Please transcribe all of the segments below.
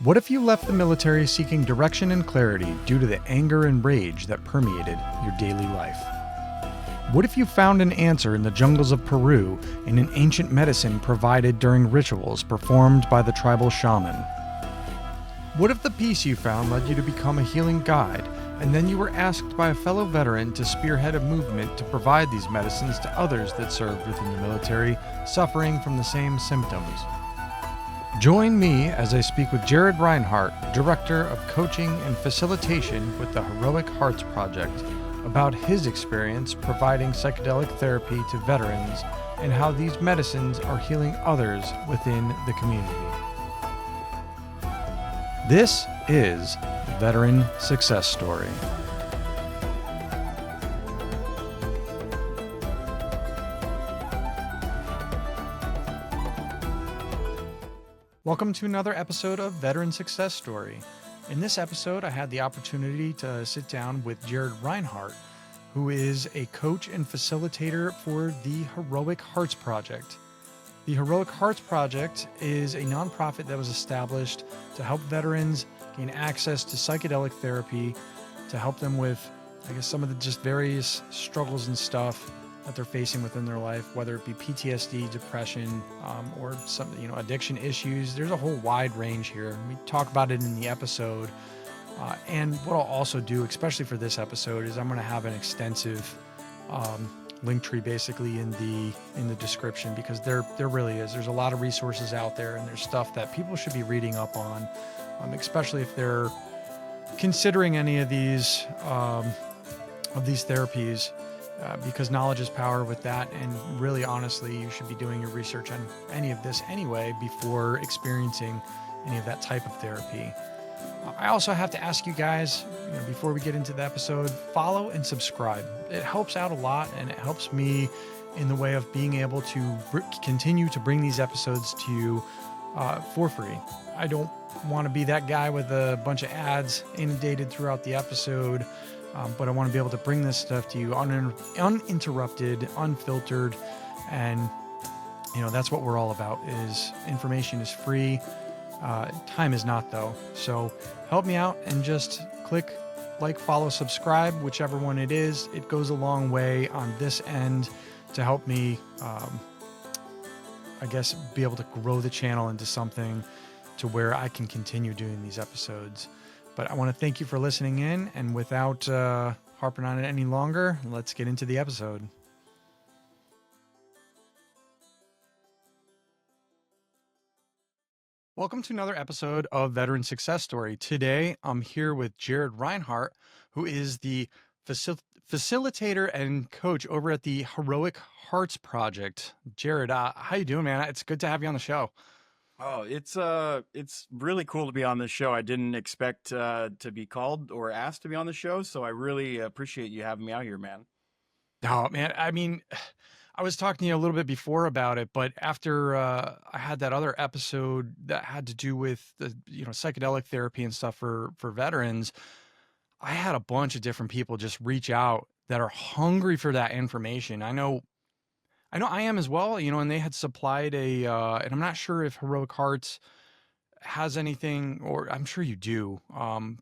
What if you left the military seeking direction and clarity due to the anger and rage that permeated your daily life? What if you found an answer in the jungles of Peru in an ancient medicine provided during rituals performed by the tribal shaman? What if the peace you found led you to become a healing guide, and then you were asked by a fellow veteran to spearhead a movement to provide these medicines to others that served within the military suffering from the same symptoms? Join me as I speak with Jared Reinhart, Director of Coaching and Facilitation with the Heroic Hearts Project, about his experience providing psychedelic therapy to veterans and how these medicines are healing others within the community. This is Veteran Success Story. Welcome to another episode of Veteran Success Story. In this episode, I had the opportunity to sit down with Jared Reinhart, who is a coach and facilitator for the Heroic Hearts Project. The Heroic Hearts Project is a nonprofit that was established to help veterans gain access to psychedelic therapy, to help them with, some of the just various struggles and stuff that they're facing within their life, whether it be PTSD, depression, or some, addiction issues. There's a whole wide range here. We talk about it in the episode. And what I'll also do, especially for this episode, is I'm going to have an extensive link tree basically in the description, because there really is. There's a lot of resources out there, and there's stuff that people should be reading up on, especially if they're considering any of these therapies. Because knowledge is power with that, and really honestly, you should be doing your research on any of this anyway before experiencing any of that type of therapy. I also have to ask you guys, before we get into the episode, follow and subscribe. It helps out a lot, and it helps me in the way of being able to continue to bring these episodes to you for free. I don't want to be that guy with a bunch of ads inundated throughout the episode. But I want to be able to bring this stuff to you uninterrupted, unfiltered, and that's what we're all about. Is information is free, time is not though. So help me out and just click like, follow, subscribe, whichever one it is. It goes a long way on this end to help me, be able to grow the channel into something to where I can continue doing these episodes. But I want to thank you for listening in, and without harping on it any longer, let's get into the episode. Welcome to another episode of Veteran Success Story. Today, I'm here with Jared Reinhart, who is the facilitator and coach over at the Heroic Hearts Project. Jared, how you doing, man? It's good to have you on the show. Oh, it's really cool to be on this show. I didn't expect to be called or asked to be on the show, so I really appreciate you having me out here, man. Oh, man. I was talking to you a little bit before about it, but after I had that other episode that had to do with the psychedelic therapy and stuff for veterans, I had a bunch of different people just reach out that are hungry for that information. I know I am as well, and they had supplied and I'm not sure if Heroic Hearts has anything, or I'm sure you do,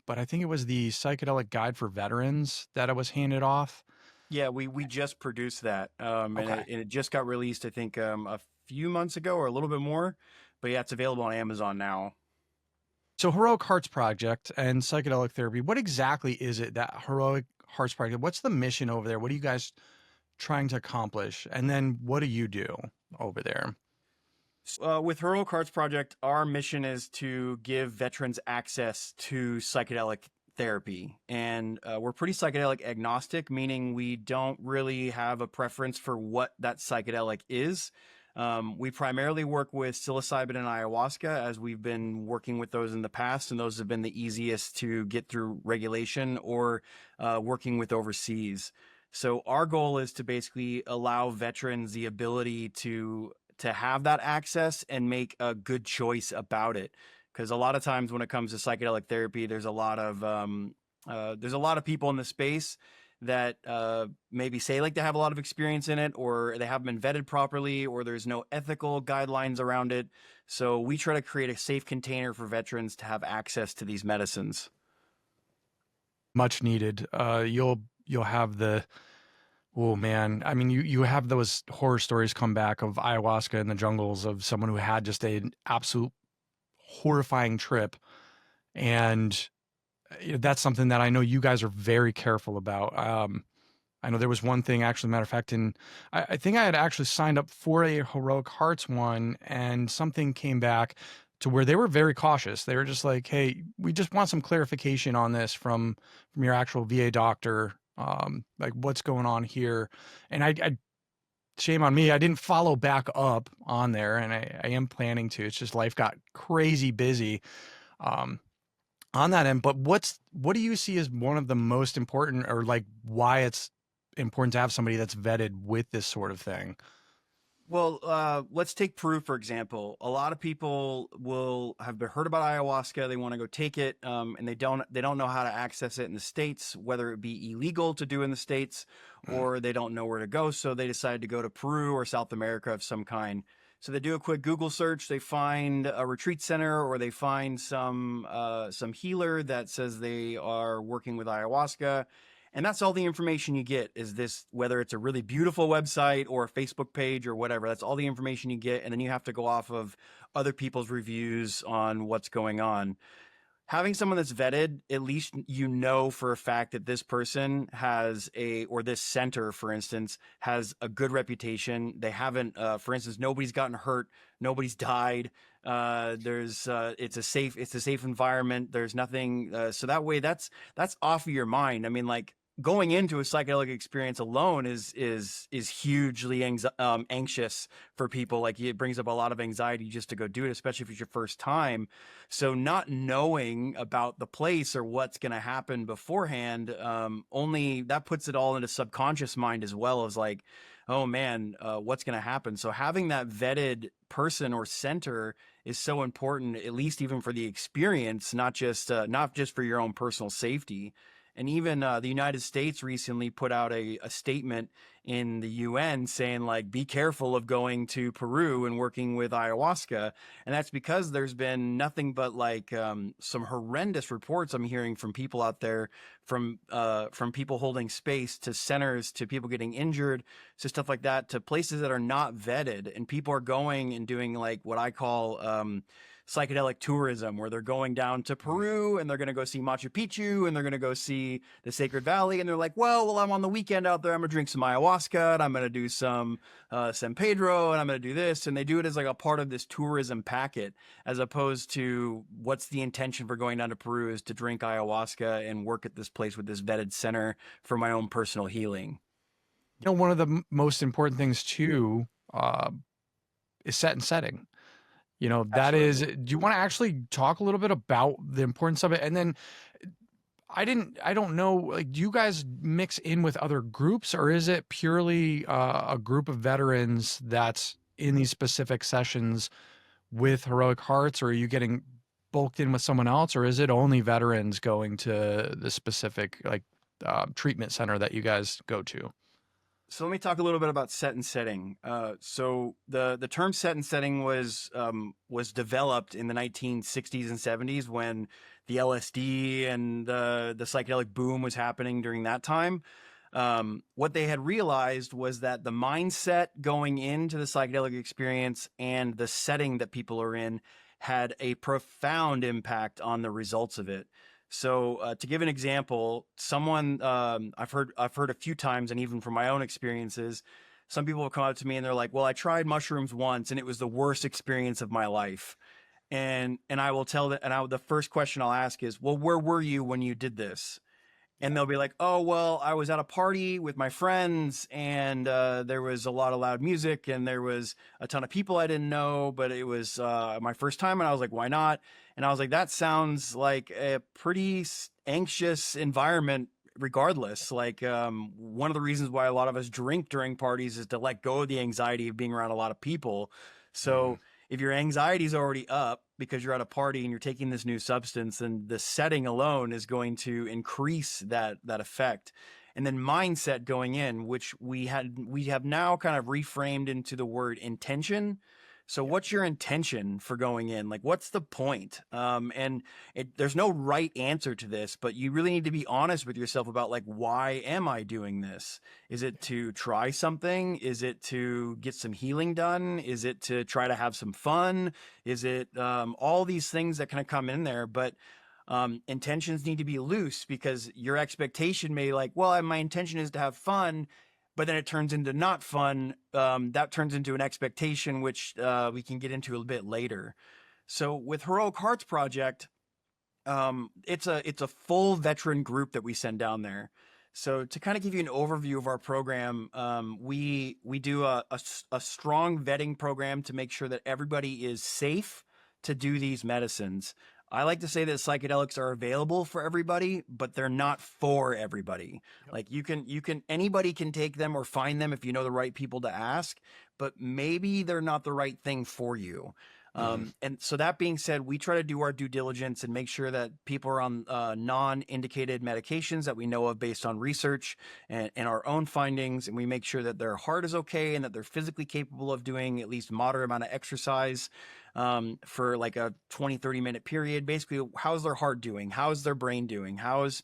but I think it was the Psychedelic Guide for Veterans that it was handed off. Yeah, we just produced that, and Okay. it just got released, I think, a few months ago or a little bit more. But yeah, it's available on Amazon now. So Heroic Hearts Project and psychedelic therapy, what exactly is it, that Heroic Hearts Project? What's the mission over there? What are you guys trying to accomplish? And then what do you do over there? With Heroic Hearts Project, our mission is to give veterans access to psychedelic therapy. And we're pretty psychedelic agnostic, meaning we don't really have a preference for what that psychedelic is. We primarily work with Psilocybin and Ayahuasca, as we've been working with those in the past, and those have been the easiest to get through regulation or working with overseas. So our goal is to basically allow veterans the ability to have that access and make a good choice about it. Because a lot of times when it comes to psychedelic therapy, there's a lot of people in the space that maybe say like they have a lot of experience in it, or they haven't been vetted properly, or there's no ethical guidelines around it. So we try to create a safe container for veterans to have access to these medicines. Much needed. You'll have the oh man, I mean you have those horror stories come back of ayahuasca in the jungles of someone who had just an absolute horrifying trip, and that's something that I know you guys are very careful about. I know there was one thing, actually, matter of fact, and I think I had actually signed up for a Heroic Hearts one, and something came back to where they were very cautious. They were just like, "Hey, we just want some clarification on this from your actual VA doctor, like what's going on here." And I shame on me, I didn't follow back up on there, and I am planning to. It's just life got crazy busy. Um, on that end, but what do you see as one of the most important, or like why it's important to have somebody that's vetted with this sort of thing? Well, let's take Peru, for example. A lot of people will have heard about ayahuasca. They want to go take it, and they don't know how to access it in the States, whether it be illegal to do in the States, or they don't know where to go. So they decide to go to Peru or South America of some kind. So they do a quick Google search. They find a retreat center, or they find some healer that says they are working with ayahuasca, and that's all the information you get. Is this, whether it's a really beautiful website or a Facebook page or whatever, that's all the information you get. And then you have to go off of other people's reviews on what's going on. Having someone that's vetted, at least you know for a fact that this person has or this center, for instance, has a good reputation. They haven't, for instance, nobody's gotten hurt, nobody's died. It's a safe environment. There's nothing. So that way that's off of your mind. I mean, like, going into a psychedelic experience alone is hugely anxious for people. Like, it brings up a lot of anxiety just to go do it, especially if it's your first time. So not knowing about the place or what's going to happen beforehand, only that puts it all into subconscious mind, as well as like, oh man, what's going to happen. So having that vetted person or center is so important, at least even for the experience, not just for your own personal safety. And even the United States recently put out a statement in the UN saying, like, be careful of going to Peru and working with ayahuasca. And that's because there's been nothing but like some horrendous reports I'm hearing from people out there, from people holding space, to centers, to people getting injured, to stuff like that, to places that are not vetted. And people are going and doing like what I call psychedelic tourism, where they're going down to Peru and they're going to go see Machu Picchu and they're going to go see the Sacred Valley. And they're like, well, I'm on the weekend out there. I'm going to drink some ayahuasca and I'm going to do some San Pedro and I'm going to do this. And they do it as like a part of this tourism packet, as opposed to what's the intention for going down to Peru is to drink ayahuasca and work at this place with this vetted center for my own personal healing. You know, one of the most important things too is set and setting. You know, that is, Absolutely. do you want to actually talk a little bit about the importance of it? And then I don't know, like, do you guys mix in with other groups, or is it purely a group of veterans that's in these specific sessions with Heroic Hearts, or are you getting bulked in with someone else, or is it only veterans going to the specific like treatment center that you guys go to? So let me talk a little bit about set and setting. So the term set and setting was developed in the 1960s and 70s, when the LSD and the psychedelic boom was happening during that time. What they had realized was that the mindset going into the psychedelic experience and the setting that people are in had a profound impact on the results of it. So to give an example, someone I've heard a few times, and even from my own experiences, some people have come up to me and they're like, "Well, I tried mushrooms once, and it was the worst experience of my life." And I will tell that, and the first question I'll ask is, "Well, where were you when you did this?" And they'll be like, "Oh, well, I was at a party with my friends, and there was a lot of loud music, and there was a ton of people I didn't know, but it was my first time." And I was like, "Why not?" And I was like, "That sounds like a pretty anxious environment regardless. Like, one of the reasons why a lot of us drink during parties is to let go of the anxiety of being around a lot of people. Mhm. So if your anxiety is already up because you're at a party and you're taking this new substance, then the setting alone is going to increase that effect." and then mindset going in, which we have now kind of reframed into the word intention. So what's your intention for going in? Like, what's the point? There's no right answer to this, but you really need to be honest with yourself about, like, why am I doing this? Is it to try something? Is it to get some healing done? Is it to try to have some fun? Is it all these things that kind of come in there? But intentions need to be loose, because your expectation may, like, well, my intention is to have fun, but then it turns into not fun. That turns into an expectation, which we can get into a bit later. So with Heroic Hearts Project, it's a full veteran group that we send down there. So to kind of give you an overview of our program, we do a strong vetting program to make sure that everybody is safe to do these medicines. I like to say that psychedelics are available for everybody, but they're not for everybody. Yep. Like anybody can take them or find them if you know the right people to ask, but maybe they're not the right thing for you. And so that being said, we try to do our due diligence and make sure that people are on non-indicated medications that we know of based on research and our own findings. And we make sure that their heart is okay and that they're physically capable of doing at least moderate amount of exercise for like a 20-30 minute period. Basically, how's their heart doing? How's their brain doing? How's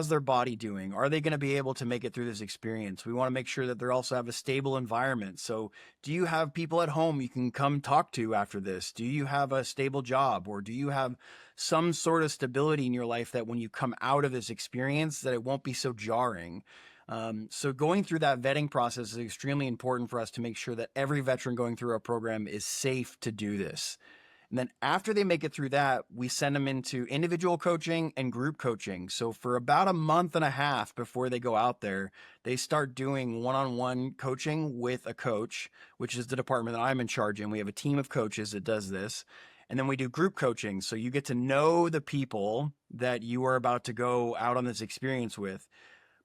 their body doing? Are they going to be able to make it through this experience? We want to make sure that they also have a stable environment. So do you have people at home you can come talk to after this? Do you have a stable job, or do you have some sort of stability in your life that when you come out of this experience that it won't be so jarring? So going through that vetting process is extremely important for us to make sure that every veteran going through our program is safe to do this. And then after they make it through that, we send them into individual coaching and group coaching. So for about a month and a half before they go out there, they start doing one-on-one coaching with a coach, which is the department that I'm in charge in. We have a team of coaches that does this. And then we do group coaching. So you get to know the people that you are about to go out on this experience with.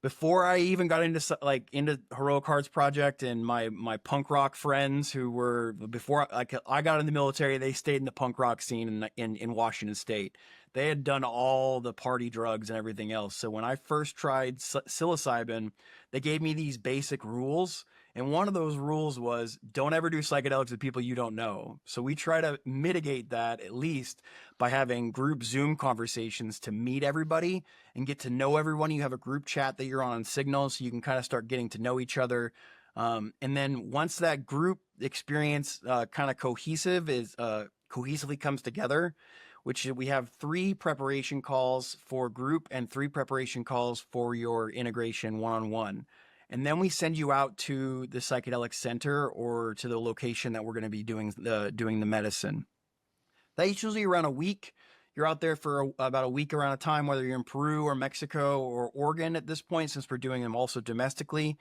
Before I even got into Heroic Hearts Project, and my punk rock friends who were, before I got in the military, they stayed in the punk rock scene in Washington State. They had done all the party drugs and everything else. So when I first tried psilocybin, they gave me these basic rules. And one of those rules was, don't ever do psychedelics with people you don't know. So we try to mitigate that, at least by having group Zoom conversations to meet everybody and get to know everyone. You have a group chat that you're on Signal, so you can kind of start getting to know each other. And then once that group experience kind of cohesively comes together, which we have 3 preparation calls for group and 3 preparation calls for your integration one-on-one. And then we send you out to the psychedelic center or to the location that we're going to be doing the medicine. That's usually around a week. You're out there for about a week around a time, whether you're in Peru or Mexico or Oregon at this point, since we're doing them also domestically.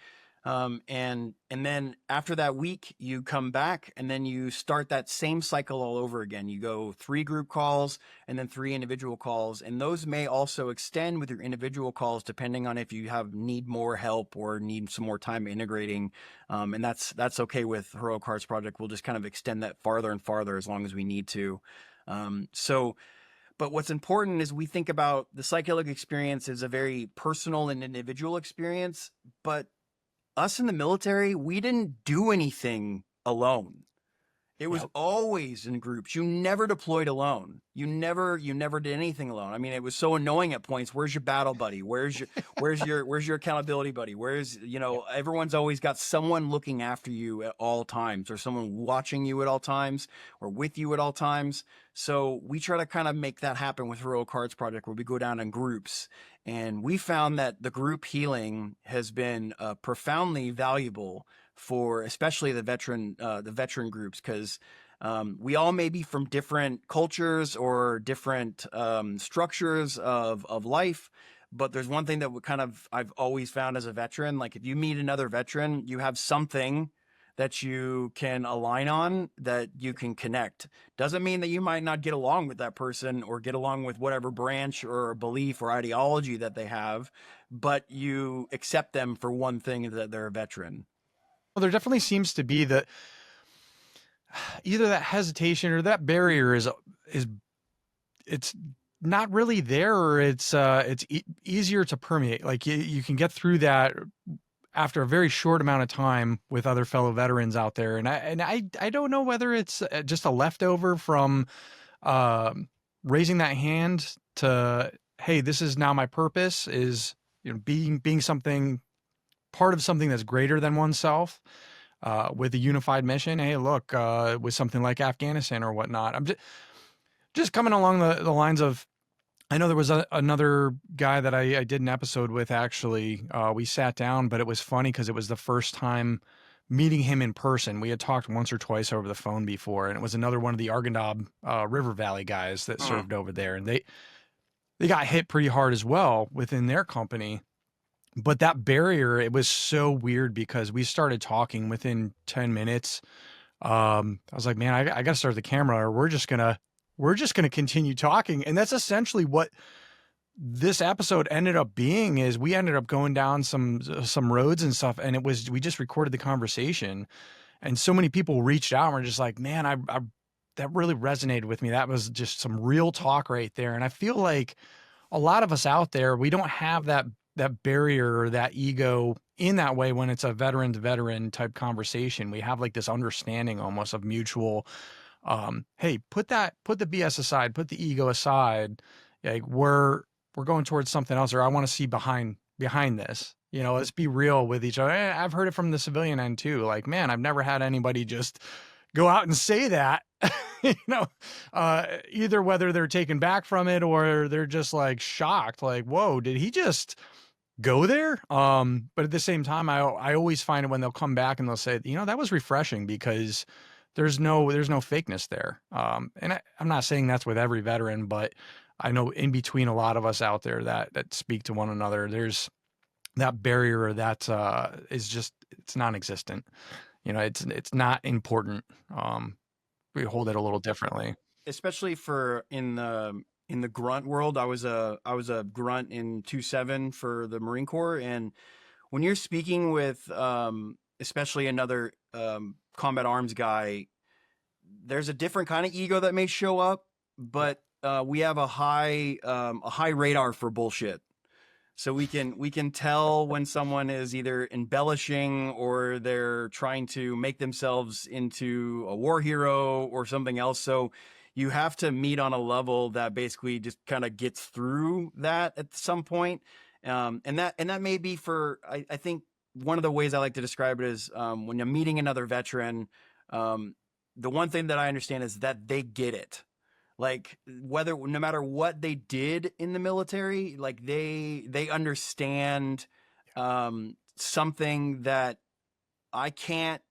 And then after that week, you come back and then you start that same cycle all over again. You go 3 group calls and then 3 individual calls. And those may also extend with your individual calls, depending on if you need more help or need some more time integrating. And that's okay with Heroic Hearts Project. We'll just kind of extend that farther and farther as long as we need to. But what's important is we think about the psychedelic experience as a very personal and individual experience, but us in the military, we didn't do anything alone. It was always in groups. You never deployed alone. You never did anything alone. I mean, it was so annoying at points. Where's your battle buddy? Where's your accountability buddy? Everyone's always got someone looking after you at all times, or someone watching you at all times, or with you at all times. So we try to kind of make that happen with Heroic Hearts Project, where we go down in groups. And we found that the group healing has been profoundly valuable for especially the veteran groups, because we all may be from different cultures or different structures of life. But there's one thing that I've always found as a veteran, like if you meet another veteran, you have something that you can align on, that you can connect. Doesn't mean that you might not get along with that person or get along with whatever branch or belief or ideology that they have, but you accept them for one thing, that they're a veteran. Well, there definitely seems to be either that hesitation or that barrier it's not really there, or it's easier to permeate. Like you can get through that after a very short amount of time with other fellow veterans out there. And I don't know whether it's just a leftover from raising that hand to, hey, this is now my purpose, is, you know, being something, part of something that's greater than oneself, with a unified mission. Hey, look, with something like Afghanistan or whatnot. I'm just coming along the lines of, I know there was another guy that I did an episode with, actually. We sat down, but it was funny because it was the first time meeting him in person. We had talked once or twice over the phone before, and it was another one of the Arghandab River Valley guys that served over there. And they got hit pretty hard as well within their company. But that barrier, it was so weird because we started talking within 10 minutes. I was like, man, I got to start the camera, or we're just gonna continue talking. And that's essentially what this episode ended up being. Is we ended up going down some roads and stuff, and we just recorded the conversation, and so many people reached out and were just like, man, I that really resonated with me. That was just some real talk right there. And I feel like a lot of us out there, we don't have that barrier or that ego in that way. When it's a veteran to veteran type conversation, we have like this understanding almost of mutual, hey, put the BS aside, put the ego aside. Like we're going towards something else, or I want to see behind this. You know, let's be real with each other. I've heard it from the civilian end too. Like, man, I've never had anybody just go out and say that, you know, either whether they're taken back from it or they're just like shocked, like, whoa, did he just go there? But at the same time, I always find it when they'll come back and they'll say, you know, that was refreshing, because there's no fakeness there. And I'm not saying that's with every veteran, but I know in between a lot of us out there that speak to one another, there's that barrier that is just, it's non-existent. You know, it's not important. We hold it a little differently. Especially for in the grunt world. I was a grunt in 2-7 for the Marine Corps, and when you're speaking with especially another combat arms guy, there's a different kind of ego that may show up, but we have a high radar for bullshit. So we can tell when someone is either embellishing or they're trying to make themselves into a war hero or something else. So you have to meet on a level that basically just kind of gets through that at some point. And that may be for, I think one of the ways I like to describe it is when you're meeting another veteran, the one thing that I understand is that they get it. Like no matter what they did in the military, like they understand something that I can't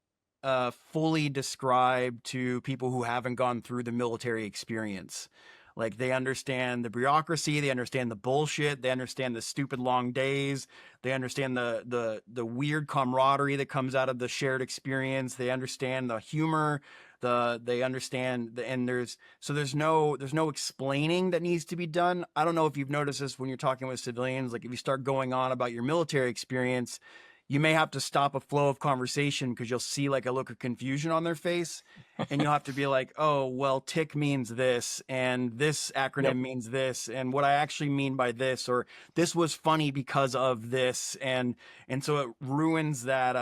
fully describe to people who haven't gone through the military experience. Like they understand the bureaucracy, they understand the bullshit, they understand the stupid long days, they understand the weird camaraderie that comes out of the shared experience, they understand the humor, they understand and there's no explaining that needs to be done. I don't know if you've noticed this when you're talking with civilians. Like if you start going on about your military experience, you may have to stop a flow of conversation because you'll see like a look of confusion on their face, and you'll have to be like, oh, well, TIC means this, and this acronym means this, and what I actually mean by this, or this was funny because of this. And so it ruins that.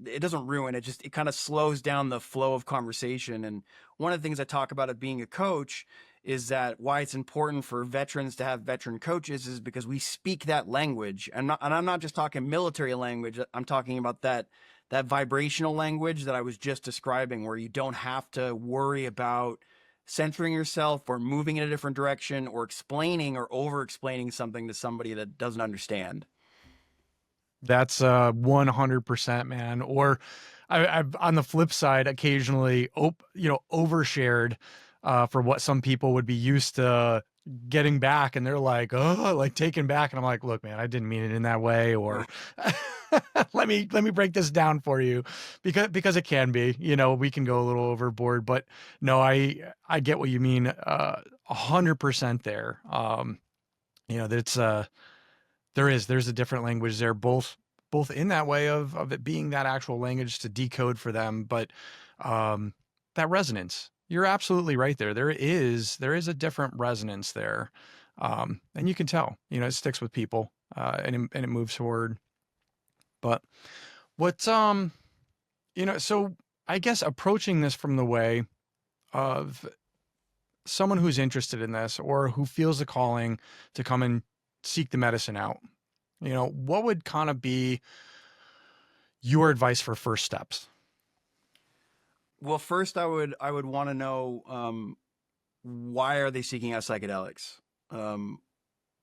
It doesn't ruin it. It kind of slows down the flow of conversation. And one of the things I talk about at being a coach is that why it's important for veterans to have veteran coaches is because we speak that language. And I'm not just talking military language. I'm talking about that vibrational language that I was just describing, where you don't have to worry about censoring yourself or moving in a different direction or explaining or over explaining something to somebody that doesn't understand. That's 100%, man. Or I've on the flip side, occasionally, overshared for what some people would be used to getting back, and they're like, oh, like taken back, and I'm like, look, man, I didn't mean it in that way, or let me break this down for you, because it can be, we can go a little overboard, but no, I get what you mean, 100% there. That's there's a different language there, both in that way of it being that actual language to decode for them, but that resonance. You're absolutely right there. There is a different resonance there. And you can tell, it sticks with people, and it moves forward. But what's, so I guess approaching this from the way of someone who's interested in this or who feels the calling to come and seek the medicine out, what would kind of be your advice for first steps? Well, first I would want to know, why are they seeking out psychedelics? Um,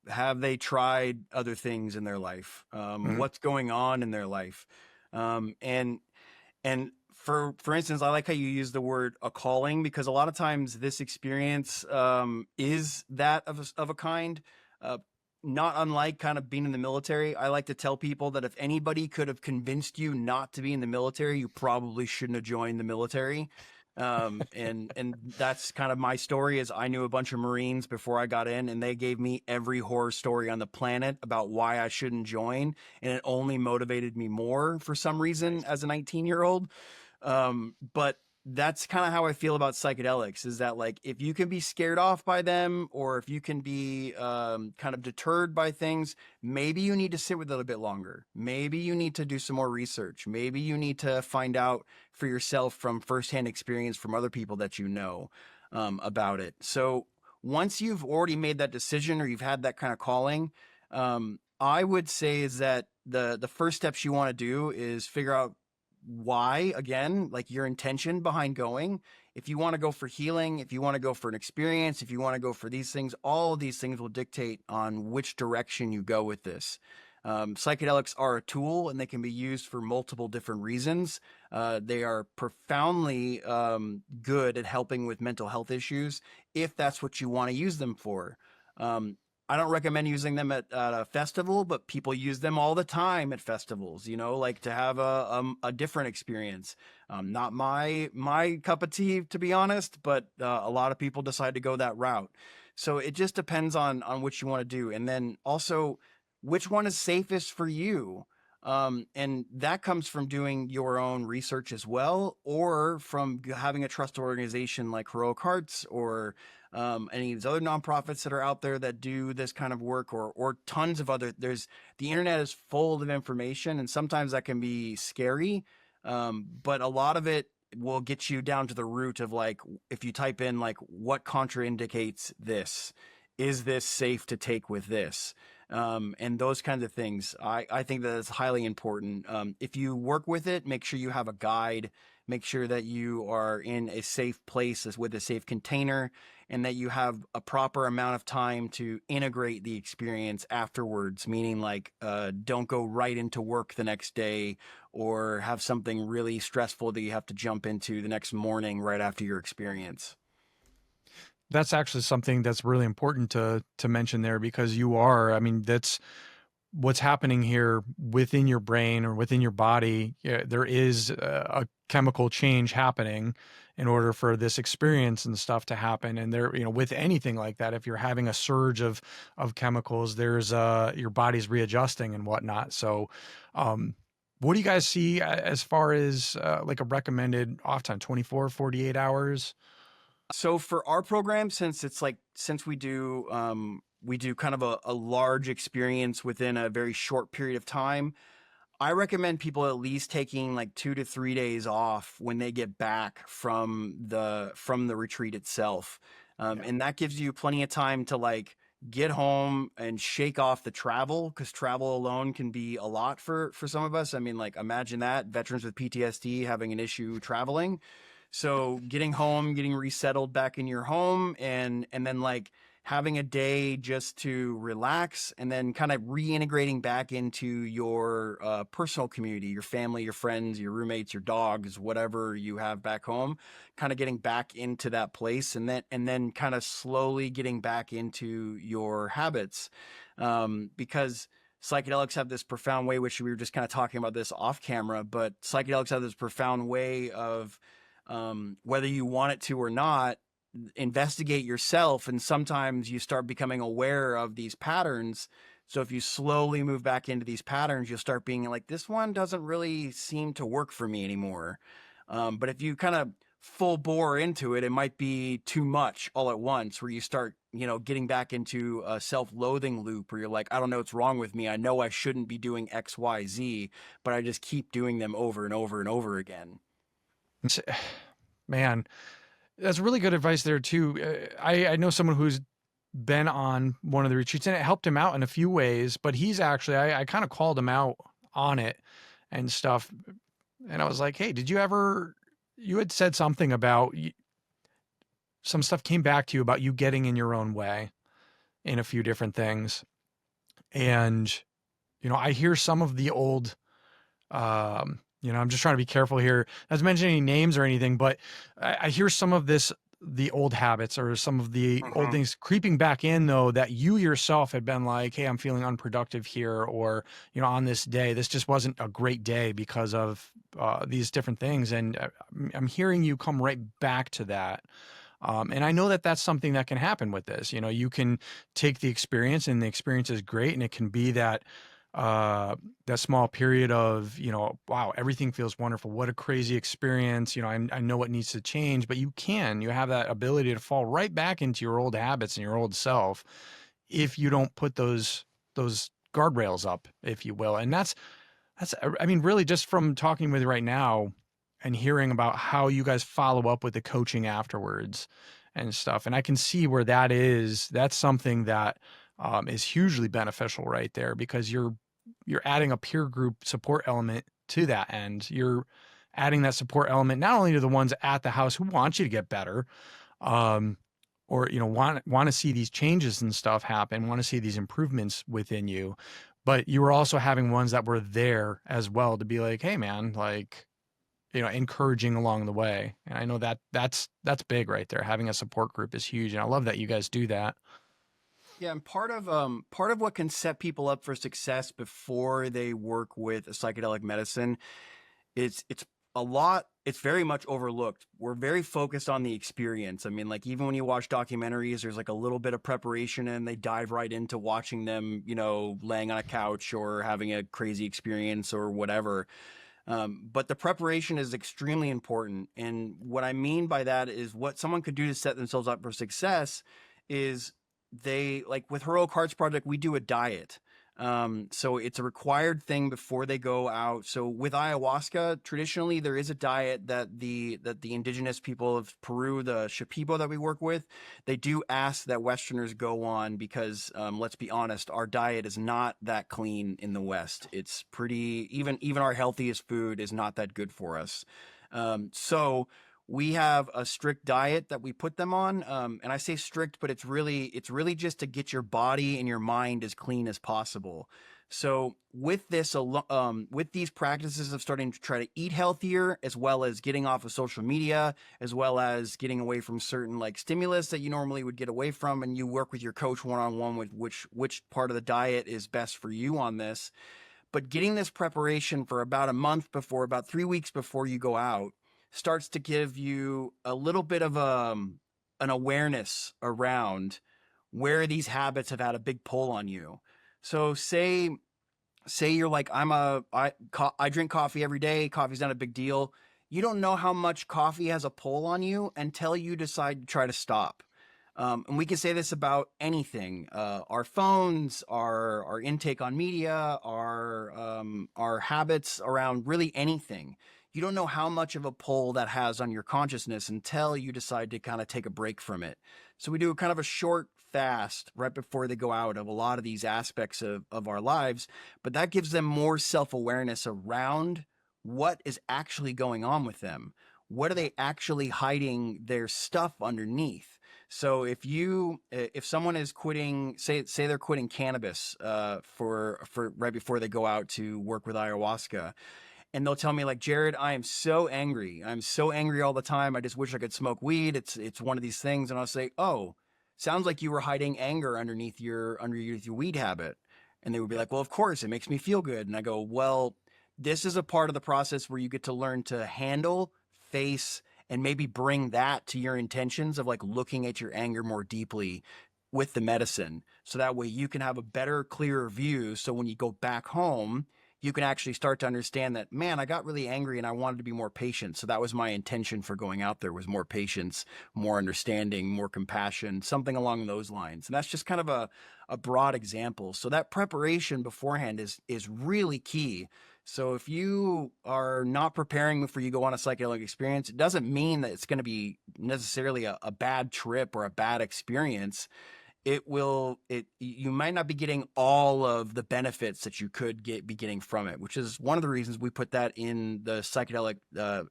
have they tried other things in their life? Mhm. What's going on in their life? And for instance, I like how you use the word a calling, because a lot of times this experience is that of a kind. Uh, Not unlike kind of being in the military. I like to tell people that if anybody could have convinced you not to be in the military, you probably shouldn't have joined the military. And that's kind of my story. Is I knew a bunch of Marines before I got in, and they gave me every horror story on the planet about why I shouldn't join, and it only motivated me more for some reason Nice. as a 19-year-old. But that's kind of how I feel about psychedelics, is that like if you can be scared off by them, or if you can be kind of deterred by things, maybe you need to sit with it a bit longer. Maybe you need to do some more research. Maybe you need to find out for yourself from firsthand experience from other people that you know about it. So once you've already made that decision, or you've had that kind of calling, I would say is that the first steps you want to do is figure out why, again, like your intention behind going. If you want to go for healing, if you want to go for an experience, if you want to go for these things, all of these things will dictate on which direction you go with this. Psychedelics are a tool, and they can be used for multiple different reasons. They are profoundly good at helping with mental health issues if that's what you want to use them for. Um, I don't recommend using them at a festival, but people use them all the time at festivals, like to have a different experience. Not my cup of tea, to be honest, but a lot of people decide to go that route. So it just depends on what you want to do. And then also, which one is safest for you? And that comes from doing your own research as well, or from having a trusted organization like Heroic Hearts, or any of these other nonprofits that are out there that do this kind of work, or tons of other. The internet is full of information, and sometimes that can be scary, but a lot of it will get you down to the root of, like, if you type in like what contraindicates this, is this safe to take with this, and those kinds of things. I think that is highly important. If you work with it, make sure you have a guide. Make sure that you are in a safe place with a safe container, and that you have a proper amount of time to integrate the experience afterwards. Meaning, like, don't go right into work the next day, or have something really stressful that you have to jump into the next morning right after your experience. That's actually something that's really important to mention there, because I mean, that's what's happening here within your brain or within your body. Yeah, there is a chemical change happening in order for this experience and stuff to happen. And there, with anything like that, if you're having a surge of chemicals, there's your body's readjusting and whatnot. So, what do you guys see as far as like a recommended off time? 24, 48 hours? So for our program, since we do kind of a large experience within a very short period of time, I recommend people at least taking like 2 to 3 days off when they get back from the retreat itself. Yeah. And that gives you plenty of time to, like, get home and shake off the travel, because travel alone can be a lot for some of us. I mean, like, imagine that, veterans with PTSD having an issue traveling. So getting home, getting resettled back in your home, and then, like, having a day just to relax, and then kind of reintegrating back into your personal community, your family, your friends, your roommates, your dogs, whatever you have back home, kind of getting back into that place, and then kind of slowly getting back into your habits, because psychedelics have this profound way, which we were just kind of talking about this off camera, but psychedelics have this profound way of, whether you want it to or not, investigate yourself, and sometimes you start becoming aware of these patterns. So if you slowly move back into these patterns, you'll start being like, this one doesn't really seem to work for me anymore. But if you kind of full bore into it, it might be too much all at once, where you start getting back into a self-loathing loop where you're like, I don't know what's wrong with me. I know I shouldn't be doing X, Y, Z, but I just keep doing them over and over and over again. Man, that's really good advice there too. I know someone who's been on one of the retreats and it helped him out in a few ways, but he's actually, I kind of called him out on it and stuff. And I was like, hey, you had said something about some stuff came back to you about you getting in your own way in a few different things. And, I hear some of the old, I'm just trying to be careful here, not to mention any names or anything, but I hear some of the old habits or some of the old Hmm. things creeping back in though, that you yourself had been like, hey, I'm feeling unproductive here. Or, on this day, this just wasn't a great day because of these different things. And I'm hearing you come right back to that. And I know that that's something that can happen with this. You can take the experience and the experience is great. And it can be that small period of, wow, everything feels wonderful. What a crazy experience. I know what needs to change, but you have that ability to fall right back into your old habits and your old self if you don't put those guardrails up, if you will. And I mean, really just from talking with you right now and hearing about how you guys follow up with the coaching afterwards and stuff. And I can see where that's something that is hugely beneficial right there, because you're adding a peer group support element to that end. You're adding that support element not only to the ones at the house who want you to get better, um, or want to see these changes and stuff happen, want to see these improvements within you, but you were also having ones that were there as well to be like, hey man, like, encouraging along the way. And I know that's big right there. Having a support group is huge, and I love that you guys do that. Yeah, and part of what can set people up for success before they work with a psychedelic medicine is it's very much overlooked. We're very focused on the experience. I mean, like even when you watch documentaries, there's like a little bit of preparation and they dive right into watching them, laying on a couch or having a crazy experience or whatever. But the preparation is extremely important. And what I mean by that is what someone could do to set themselves up for success is they, like with Heroic Hearts Project, we do a diet. So it's a required thing before they go out. So with ayahuasca, traditionally there is a diet that the indigenous people of Peru, the Shipibo that we work with, they do ask that Westerners go on because let's be honest, our diet is not that clean in the West. It's pretty even our healthiest food is not that good for us. So we have a strict diet that we put them on, and I say strict, but it's really just to get your body and your mind as clean as possible. So with these practices of starting to try to eat healthier, as well as getting off of social media, as well as getting away from certain like stimulus that you normally would get away from, and you work with your coach one on one with which part of the diet is best for you on this. But getting this preparation for about a month before, about 3 weeks before you go out, starts to give you a little bit of an awareness around where these habits have had a big pull on you. So say you're like, I drink coffee every day. Coffee's not a big deal. You don't know how much coffee has a pull on you until you decide to try to stop. And we can say this about anything: our phones, our intake on media, our habits around really anything. You don't know how much of a pull that has on your consciousness until you decide to kind of take a break from it. So we do kind of a short fast right before they go out of a lot of these aspects of our lives, but that gives them more self-awareness around what is actually going on with them. What are they actually hiding their stuff underneath? So if someone is quitting, say they're quitting cannabis for right before they go out to work with ayahuasca, and they'll tell me like, Jared, I am so angry. I'm so angry all the time. I just wish I could smoke weed. It's one of these things. And I'll say, oh, sounds like you were hiding anger underneath your weed habit. And they would be like, well, of course, it makes me feel good. And I go, well, this is a part of the process where you get to learn to handle, face, and maybe bring that to your intentions of like looking at your anger more deeply with the medicine. So that way you can have a better, clearer view. So when you go back home, you can actually start to understand that, man, I got really angry and I wanted to be more patient. So that was my intention for going out there, was more patience, more understanding, more compassion, something along those lines. And that's just kind of a broad example. So that preparation beforehand is really key. So if you are not preparing before you go on a psychedelic experience, it doesn't mean that it's going to be necessarily a bad trip or a bad experience. You might not be getting all of the benefits that you could be getting from it, which is one of the reasons we put that in the psychedelic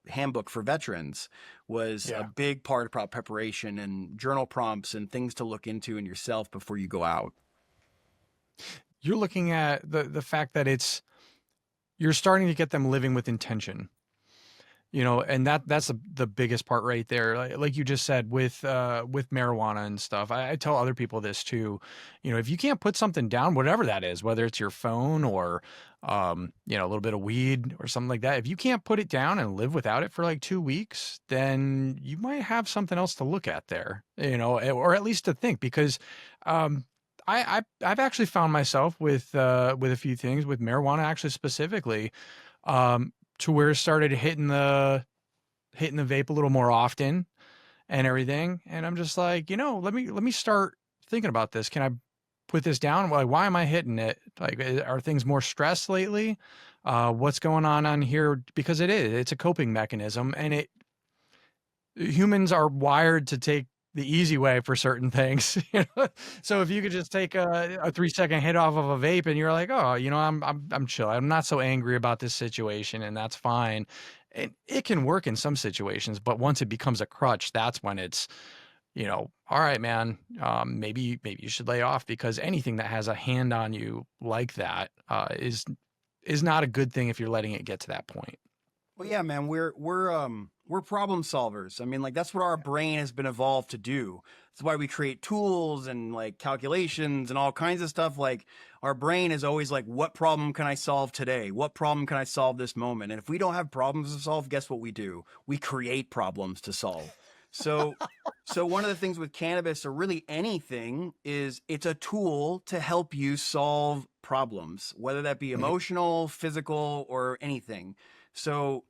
handbook for veterans. Was a big part about preparation and journal prompts and things to look into in yourself before you go out. You're looking at the fact that you're starting to get them living with intention, and that's the biggest part right there. Like you just said with marijuana and stuff. I tell other people this too. If you can't put something down, whatever that is, whether it's your phone or a little bit of weed or something like that, if you can't put it down and live without it for like 2 weeks, then you might have something else to look at there, or at least to think, because I've actually found myself with a few things with marijuana, actually specifically, to where it started hitting the vape a little more often and everything. And I'm just like, let me start thinking about this. Can I put this down? Like, why am I hitting it? Like, are things more stressed lately? What's going on here? Because it's a coping mechanism, and humans are wired to take the easy way for certain things. So if you could just take a 3-second hit off of a vape and you're like, oh, I'm chill. I'm not so angry about this situation, and that's fine. And it can work in some situations, but once it becomes a crutch, that's when it's, all right, man, maybe you should lay off, because anything that has a hand on you like that is not a good thing if you're letting it get to that point. Well, yeah, man, we're problem solvers. I mean, like, that's what our brain has been evolved to do. That's why we create tools and like calculations and all kinds of stuff. Like, our brain is always like, what problem can I solve today? What problem can I solve this moment? And if we don't have problems to solve, guess what we do? We create problems to solve. So, so one of the things with cannabis, or really anything, is it's a tool to help you solve problems, whether that be emotional, physical, or anything. So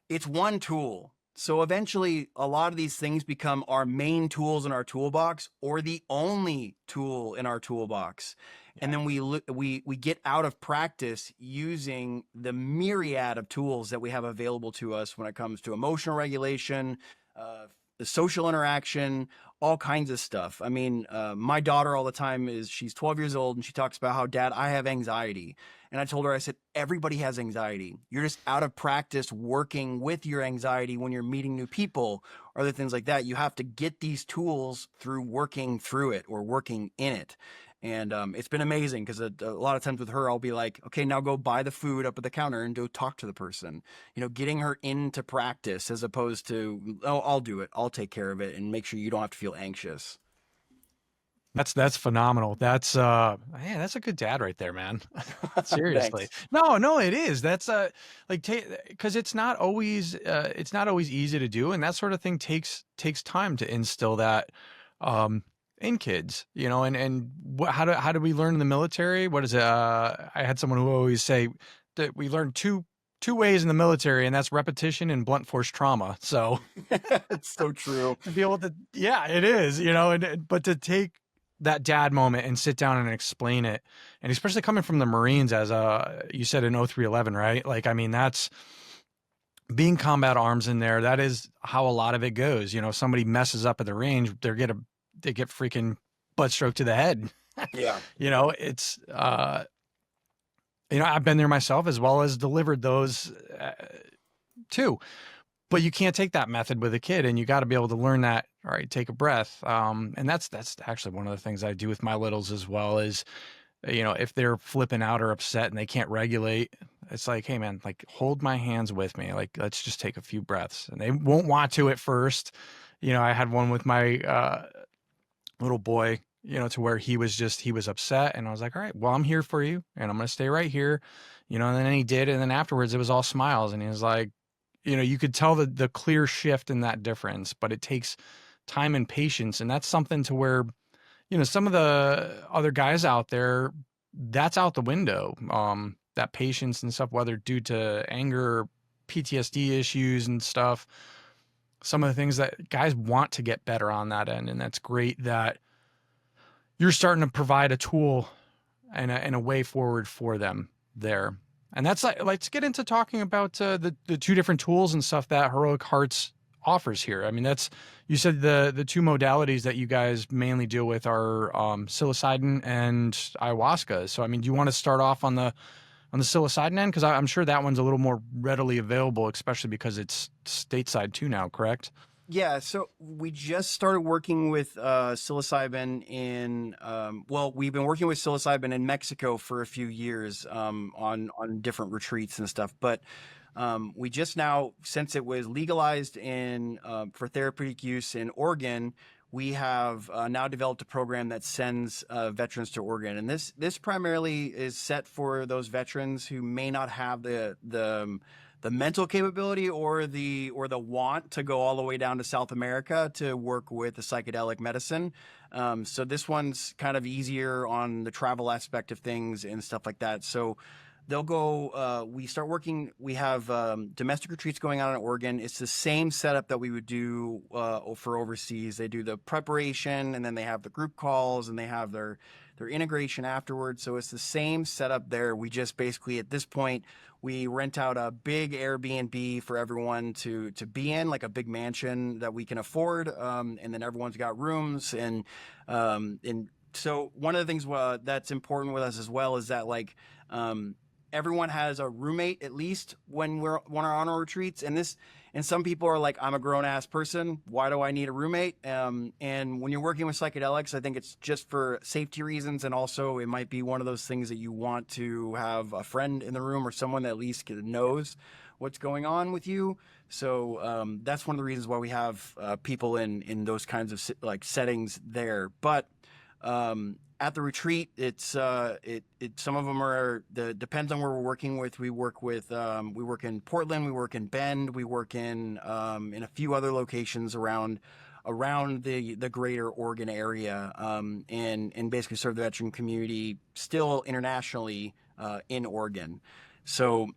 it's one tool. So eventually a lot of these things become our main tools in our toolbox, or the only tool in our toolbox. Yeah. And then we get out of practice using the myriad of tools that we have available to us when it comes to emotional regulation, the social interaction, all kinds of stuff. I mean, my daughter all the time she's 12 years old, and she talks about how, Dad, I have anxiety. And I told her, I said, everybody has anxiety. You're just out of practice working with your anxiety when you're meeting new people or other things like that. You have to get these tools through working through it or working in it. And it's been amazing, because a lot of times with her, I'll be like, okay, now go buy the food up at the counter and go talk to the person, getting her into practice, as opposed to, oh, I'll do it. I'll take care of it and make sure you don't have to feel anxious. That's phenomenal. That's man, that's a good dad right there, man. Seriously. No, it is. That's like, because it's not always easy to do, and that sort of thing takes time to instill that in kids, and how do we learn in the military? What is it? I had someone who always say that we learn two ways in the military, and that's repetition and blunt force trauma. So it's so true. To be able to, yeah, it is, but to take that dad moment and sit down and explain it, and especially coming from the Marines, as you said, in 0311, right? Like, I mean, that's being combat arms in there. That is how a lot of it goes. Somebody messes up at the range, they get freaking butt stroke to the head. Yeah. It's, I've been there myself, as well as delivered those too. But you can't take that method with a kid, and you got to be able to learn that. All right, take a breath. And that's actually one of the things I do with my littles as well, is, if they're flipping out or upset and they can't regulate, it's like, hey man, like, hold my hands with me. Like, let's just take a few breaths. And they won't want to at first. I had one with my little boy, to where he was upset, and I was like, all right, well, I'm here for you, and I'm going to stay right here, and then he did. And then afterwards it was all smiles, and he was like, you could tell the clear shift in that difference, but it takes time and patience. And that's something to where, some of the other guys out there, that's out the window. that patience and stuff, whether due to anger, PTSD issues and stuff, some of the things that guys want to get better on that end. And that's great that you're starting to provide a tool and a way forward for them there. And that's like, let's get into talking about the two different tools and stuff that Heroic Hearts offers here. I mean, that's, you said the two modalities that you guys mainly deal with are psilocybin and ayahuasca. So, I mean, do you want to start off on the psilocybin end? Because I'm sure that one's a little more readily available, especially because it's stateside too now, correct? Yeah, so we just started working with psilocybin in well, we've been working with psilocybin in Mexico for a few years on different retreats and stuff. But we just now, since it was legalized in for therapeutic use in Oregon, we have now developed a program that sends veterans to Oregon, and this primarily is set for those veterans who may not have the mental capability or the want to go all the way down to South America to work with the psychedelic medicine. So this one's kind of easier on the travel aspect of things and stuff like that. So they'll go, we start working, we have domestic retreats going on in Oregon. It's the same setup that we would do for overseas. They do the preparation, and then they have the group calls, and they have their integration afterwards. So it's the same setup there. We just basically, at this point, we rent out a big Airbnb for everyone to be in, like a big mansion that we can afford, and then everyone's got rooms. And so one of the things that's important with us as well is that, like, everyone has a roommate at least when we're on our retreats. And some people are like, I'm a grown ass person, why do I need a roommate? And when you're working with psychedelics, I think it's just for safety reasons, and also it might be one of those things that you want to have a friend in the room or someone that at least knows what's going on with you. So that's one of the reasons why we have people in those kinds of like settings there. But at the retreat, it's some of them are depends on where we're working with. We work in Portland, we work in Bend, we work in a few other locations around the greater Oregon area, and basically serve the veteran community still internationally in Oregon. So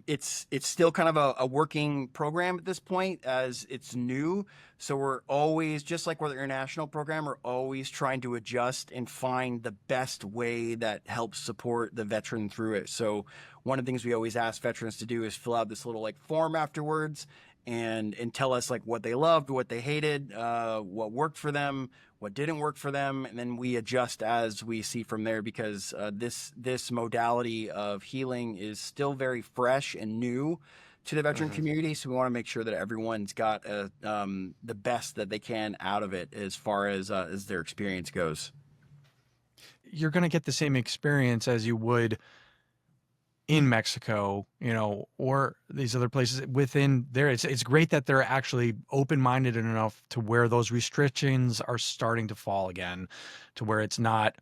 it's still kind of a working program at this point, as it's new. So we're always, just like with the international program, we're always trying to adjust and find the best way that helps support the veteran through it. So one of the things we always ask veterans to do is fill out this little like form afterwards and tell us like what they loved, what they hated, what worked for them, what didn't work for them, and then we adjust as we see from there, because this modality of healing is still very fresh and new to the veteran community. So we want to make sure that everyone's got the best that they can out of it as far as their experience goes. You're going to get the same experience as you would in Mexico, or these other places within there. It's great that they're actually open-minded enough to where those restrictions are starting to fall again, to where it's not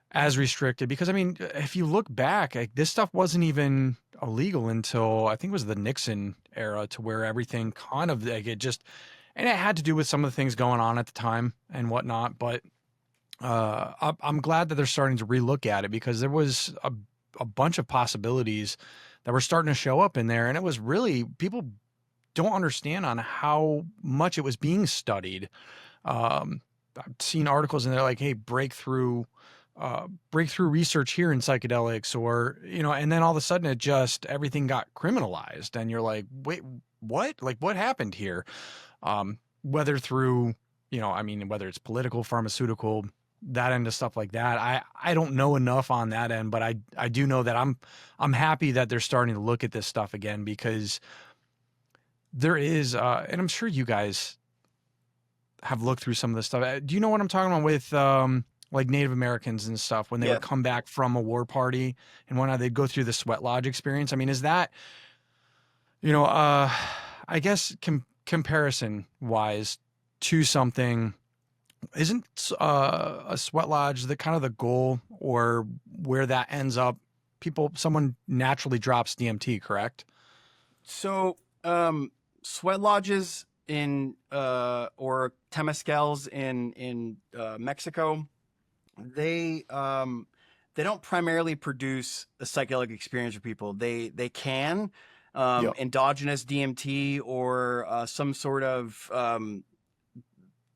as restricted. Because I mean, if you look back, like, this stuff wasn't even illegal until I think it was the Nixon era, to where everything kind of like it just, and it had to do with some of the things going on at the time and whatnot. But I'm glad that they're starting to relook at it, because there was a bunch of possibilities that were starting to show up in there. And it was really, people don't understand on how much it was being studied. I've seen articles and they're like, hey, breakthrough research here in psychedelics, or, and then all of a sudden it just, everything got criminalized. And you're like, wait, what? Like, what happened here? Whether through, whether it's political, pharmaceutical, that end of stuff like that. I don't know enough on that end, but I do know that I'm happy that they're starting to look at this stuff again, because there is, and I'm sure you guys have looked through some of this stuff. Do you know what I'm talking about with, like Native Americans and stuff, when they Yeah. would come back from a war party and whatnot, they'd go through the sweat lodge experience. I mean, is that, I guess comparison wise to something, isn't a sweat lodge the kind of the goal, or where that ends up? Someone naturally drops DMT, correct? So sweat lodges in or temazcals in Mexico, they primarily produce a psychedelic experience for people. They can Yep. endogenous DMT or some sort of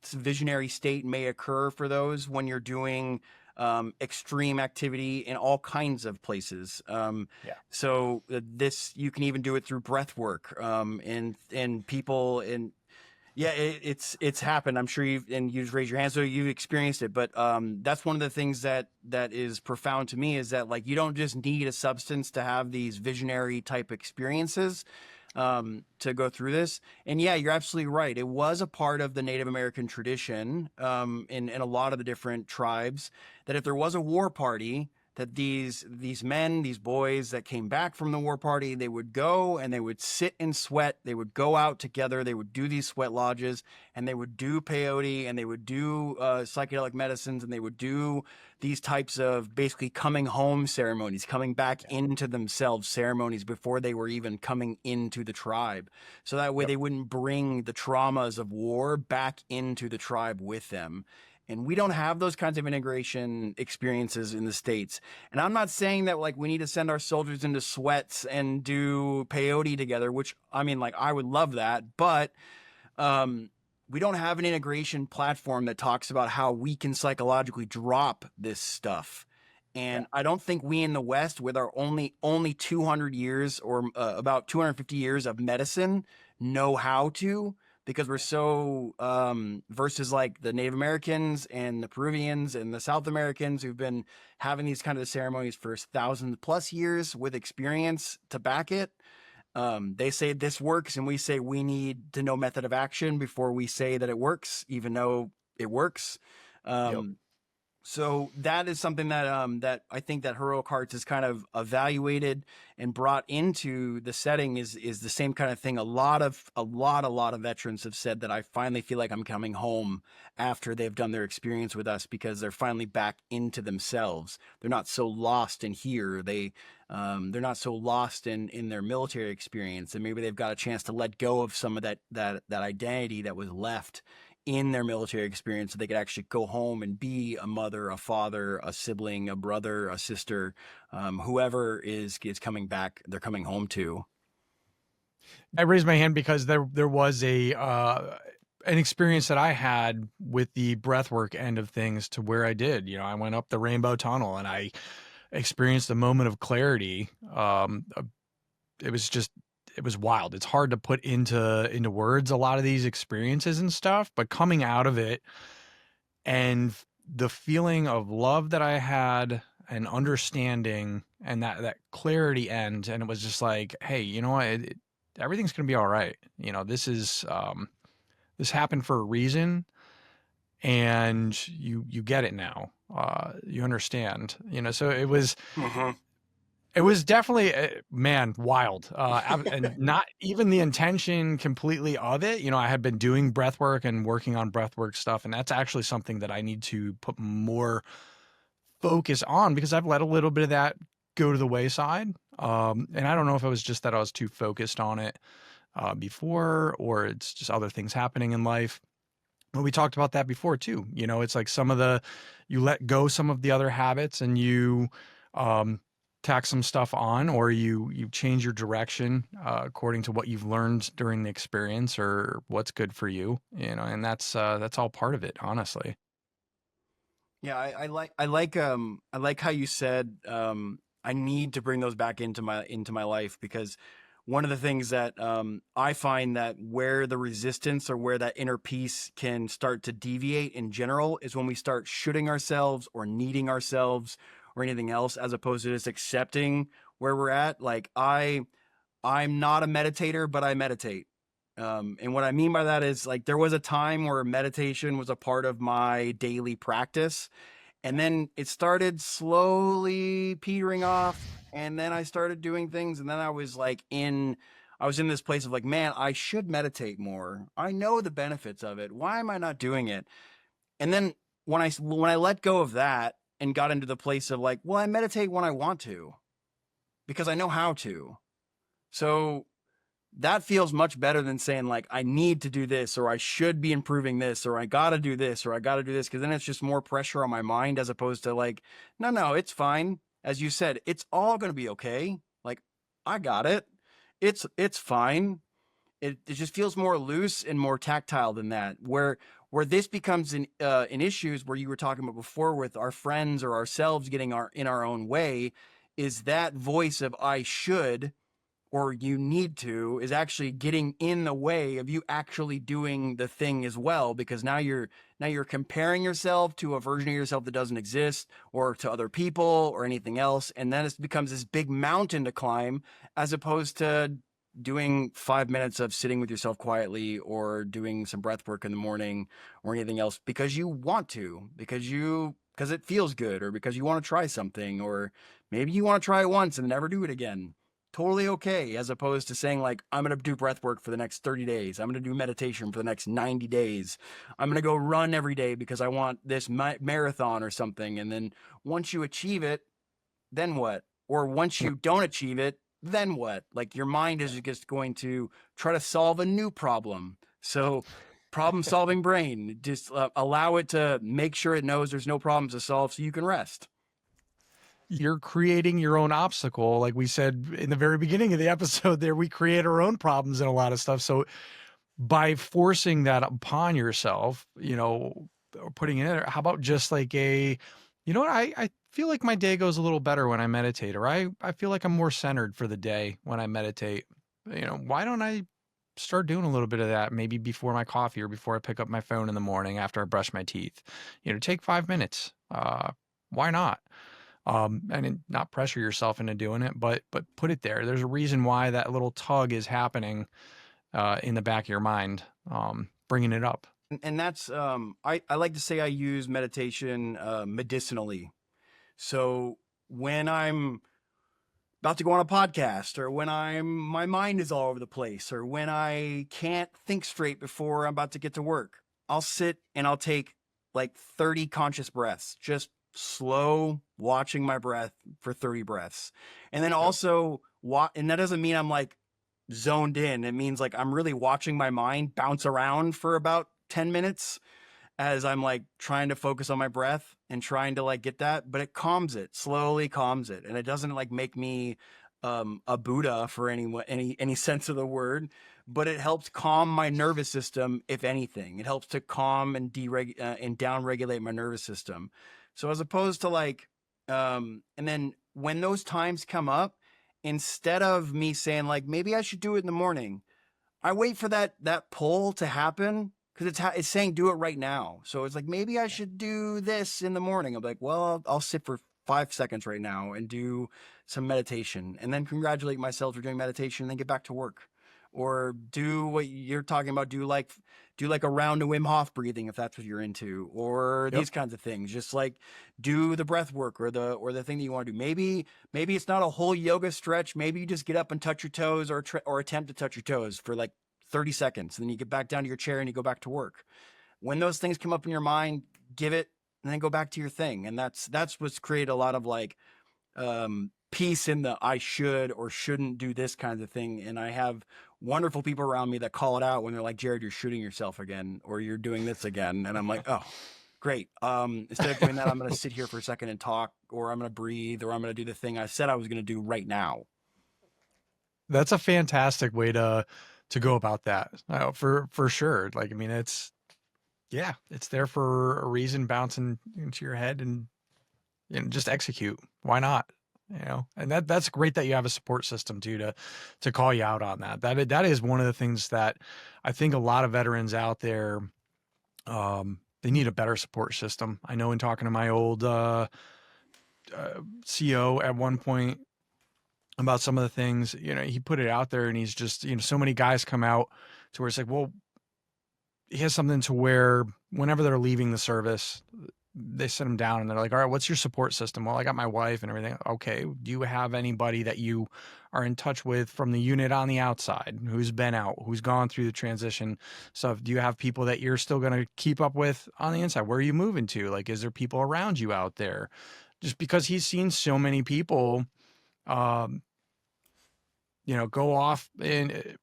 visionary state may occur for those when you're doing extreme activity in all kinds of places. Yeah. So this, you can even do it through breath work, and people in, yeah, it's happened. I'm sure you just raised your hand, so you've experienced it. But that's one of the things that is profound to me, is that like you don't just need a substance to have these visionary type experiences, to go through this. And yeah, you're absolutely right. It was a part of the Native American tradition, in a lot of the different tribes, that if there was a war party, that these men, these boys that came back from the war party, they would go and they would sit and sweat. They would go out together. They would do these sweat lodges, and they would do peyote, and they would do psychedelic medicines, and they would do these types of basically coming home ceremonies, coming back into themselves ceremonies before they were even coming into the tribe. So that way Yep. they wouldn't bring the traumas of war back into the tribe with them. And we don't have those kinds of integration experiences in the States. And I'm not saying that like we need to send our soldiers into sweats and do peyote together, which I mean, like I would love that, but we don't have an integration platform that talks about how we can psychologically drop this stuff. Yeah. And I don't think we in the West, with our only 200 years or about 250 years of medicine, know how to, because we're so versus like the Native Americans and the Peruvians and the South Americans who've been having these kind of ceremonies for thousands plus years with experience to back it. They say this works, and we say we need to know method of action before we say that it works, even though it works. Yep. So that is something that that I think that Heroic Hearts is kind of evaluated and brought into the setting, is the same kind of thing. A lot of veterans have said that I finally feel like I'm coming home after they've done their experience with us, because they're finally back into themselves. They're not so lost in here. They're not so lost in their military experience, and maybe they've got a chance to let go of some of that identity that was left in their military experience, so they could actually go home and be a mother, a father, a sibling, a brother, a sister, whoever is coming back, they're coming home to. I raised my hand because there was an experience that I had with the breathwork end of things, to where I did, I went up the rainbow tunnel and I experienced a moment of clarity. It was just, it was wild. It's hard to put into words a lot of these experiences and stuff, but coming out of it and the feeling of love that I had and understanding and that clarity end, and it was just like, hey, you know what? Everything's going to be all right. This happened for a reason, and you get it now. You understand, so it was definitely, man, wild. And not even the intention completely of it. I had been doing breath work and working on breath work stuff, and that's actually something that I need to put more focus on, because I've let a little bit of that go to the wayside. And I don't know if it was just that I was too focused on it before, or it's just other things happening in life. But we talked about that before too. It's like you let go some of the other habits, and you tack some stuff on, or you change your direction according to what you've learned during the experience, or what's good for you, and that's all part of it, honestly. Yeah, I like how you said I need to bring those back into my life, because one of the things that I find that where the resistance, or where that inner peace can start to deviate in general, is when we start shooting ourselves or needing ourselves or anything else, as opposed to just accepting where we're at. Like I'm not a meditator, but I meditate. And what I mean by that is, like, there was a time where meditation was a part of my daily practice. And then it started slowly petering off. And then I started doing things. And then I was in this place of like, man, I should meditate more. I know the benefits of it. Why am I not doing it? And then when I let go of that and got into the place of like, well, I meditate when I want to, because I know how to. So that feels much better than saying like, I need to do this, or I should be improving this, or I got to do this, or I got to do this. Cause then it's just more pressure on my mind as opposed to like, no, it's fine. As you said, it's all going to be okay. Like, I got it. It's fine. It just feels more loose and more tactile than that. Where this becomes an issues where you were talking about before with our friends or ourselves getting in our own way, is that voice of I should or you need to is actually getting in the way of you actually doing the thing as well, because now you're comparing yourself to a version of yourself that doesn't exist, or to other people or anything else, and then it becomes this big mountain to climb, as opposed to doing 5 minutes of sitting with yourself quietly, or doing some breath work in the morning, or anything else because you want to, because it feels good, or because you want to try something, or maybe you want to try it once and never do it again. Totally okay, as opposed to saying like, I'm going to do breath work for the next 30 days. I'm going to do meditation for the next 90 days. I'm going to go run every day because I want this marathon or something. And then once you achieve it, then what? Or once you don't achieve it, then what? Like, your mind is just going to try to solve a new problem. So problem solving brain, just allow it to make sure it knows there's no problems to solve so you can rest. You're creating your own obstacle. Like we said in the very beginning of the episode there, we create our own problems and a lot of stuff. So by forcing that upon yourself, or putting it in, how about just like I feel like my day goes a little better when I meditate, or I feel like I'm more centered for the day when I meditate. Why don't I start doing a little bit of that maybe before my coffee or before I pick up my phone in the morning after I brush my teeth? Take 5 minutes. Why not? And not pressure yourself into doing it, but put it there. There's a reason why that little tug is happening in the back of your mind, bringing it up. And that's I like to say I use meditation medicinally. So when I'm about to go on a podcast, or when my mind is all over the place, or when I can't think straight before I'm about to get to work, I'll sit and I'll take like 30 conscious breaths, just slow, watching my breath for 30 breaths. And then also and that doesn't mean I'm like zoned in. It means like I'm really watching my mind bounce around for about 10 minutes as I'm like trying to focus on my breath and trying to like get that, but it slowly calms it. And it doesn't like make me a Buddha for any sense of the word, but it helps calm my nervous system. If anything, it helps to calm and and down regulate my nervous system. So as opposed to like, and then when those times come up, instead of me saying like, maybe I should do it in the morning, I wait for that pull to happen, because it's saying do it right now. So it's like, maybe I should do this in the morning. I'm like, well, I'll sit for 5 seconds right now and do some meditation, and then congratulate myself for doing meditation, and then get back to work. Or do what you're talking about. Do like a round of Wim Hof breathing if that's what you're into, or these kinds of things. Just like do the breath work, or the thing that you want to do. Maybe it's not a whole yoga stretch. Maybe you just get up and touch your toes, or attempt to touch your toes for like 30 seconds. And then you get back down to your chair and you go back to work. When those things come up in your mind, give it, and then go back to your thing. And that's what's created a lot of like peace in the I should or shouldn't do this kind of thing. And I have wonderful people around me that call it out when they're like, Jared, you're shooting yourself again, or you're doing this again. And I'm like, oh, great. Instead of doing that, I'm going to sit here for a second and talk, or I'm going to breathe, or I'm going to do the thing I said I was going to do right now. That's a fantastic way to go about that. For sure. Like, I mean, it's there for a reason, bouncing into your head, and just execute. Why not? And that's great that you have a support system too to call you out on that. That is one of the things that I think a lot of veterans out there, they need a better support system. I know in talking to my old CO at one point about some of the things, he put it out there, and he's just, so many guys come out to where it's like, well, he has something to where whenever they're leaving the service, they sit them down and they're like, all right, what's your support system? Well, I got my wife and everything. Okay. Do you have anybody that you are in touch with from the unit on the outside who's been out, who's gone through the transition stuff? Do you have people that you're still going to keep up with on the inside? Where are you moving to? Like, is there people around you out there? Just because he's seen so many people, go off and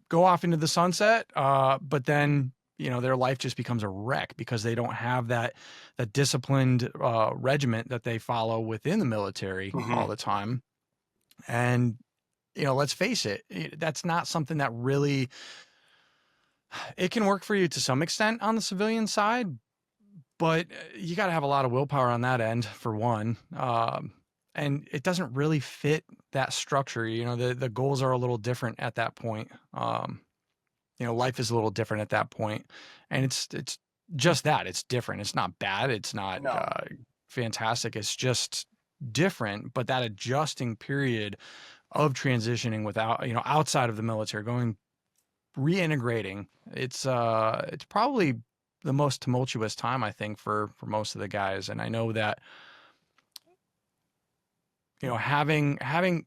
go off into the sunset. But then, their life just becomes a wreck because they don't have that disciplined regiment that they follow within the military all the time. And, let's face it, that's not something that really, it can work for you to some extent on the civilian side, but you got to have a lot of willpower on that end for one. And it doesn't really fit that structure. The goals are a little different at that point. Life is a little different at that point, and it's just that it's different. It's not bad. It's not No. fantastic. It's just different. But that adjusting period of transitioning without, outside of the military, reintegrating, it's probably the most tumultuous time, I think, for most of the guys. And I know that, having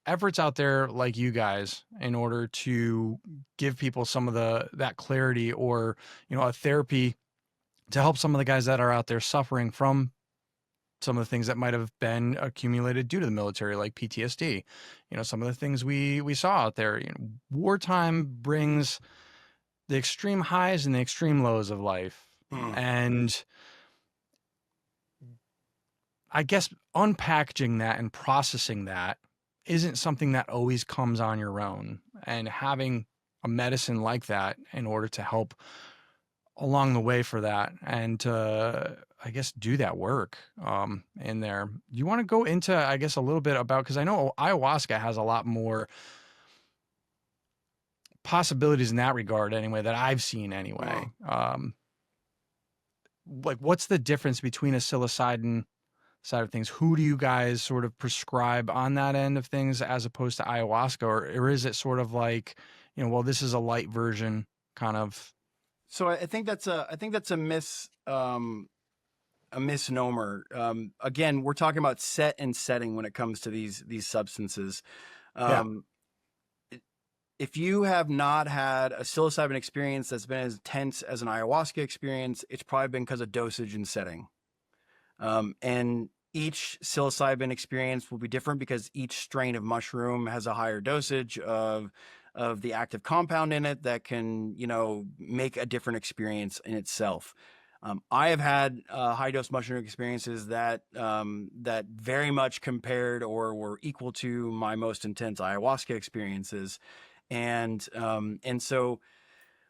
efforts out there like you guys in order to give people some of that clarity, or, a therapy to help some of the guys that are out there suffering from some of the things that might have been accumulated due to the military, like PTSD, some of the things we saw out there. Wartime brings the extreme highs and the extreme lows of life. And I guess unpackaging that and processing that isn't something that always comes on your own. And having a medicine like that in order to help along the way for that, and to, I guess, do that work in there. You want to go into, I guess, a little bit about, because I know ayahuasca has a lot more possibilities in that regard anyway, that I've seen anyway. Like, what's the difference between a psilocybin side of things? Who do you guys sort of prescribe on that end of things as opposed to ayahuasca? Or is it sort of like, well, this is a light version kind of? So I think that's a misnomer. Again, we're talking about set and setting when it comes to these substances. If you have not had a psilocybin experience that's been as intense as an ayahuasca experience, it's probably been because of dosage and setting. And each psilocybin experience will be different because each strain of mushroom has a higher dosage of the active compound in it that can, make a different experience in itself. I have had high dose mushroom experiences that very much compared or were equal to my most intense ayahuasca experiences. And so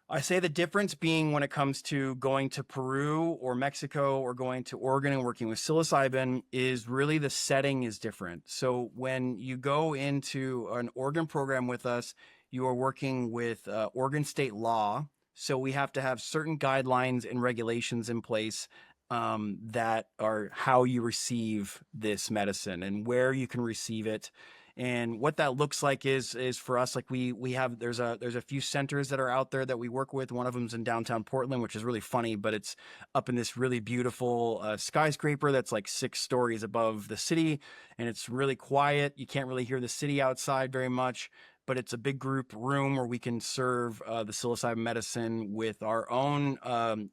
I say the difference being when it comes to going to Peru or Mexico or going to Oregon and working with psilocybin is really the setting is different. So when you go into an Oregon program with us, you are working with Oregon state law. So we have to have certain guidelines and regulations in place that are how you receive this medicine and where you can receive it. And what that looks like is for us, like we have, there's a few centers that are out there that we work with. One of them's in downtown Portland, which is really funny, but it's up in this really beautiful skyscraper that's like 6 stories above the city. And it's really quiet. You can't really hear the city outside very much, but it's a big group room where we can serve the psilocybin medicine with our own, not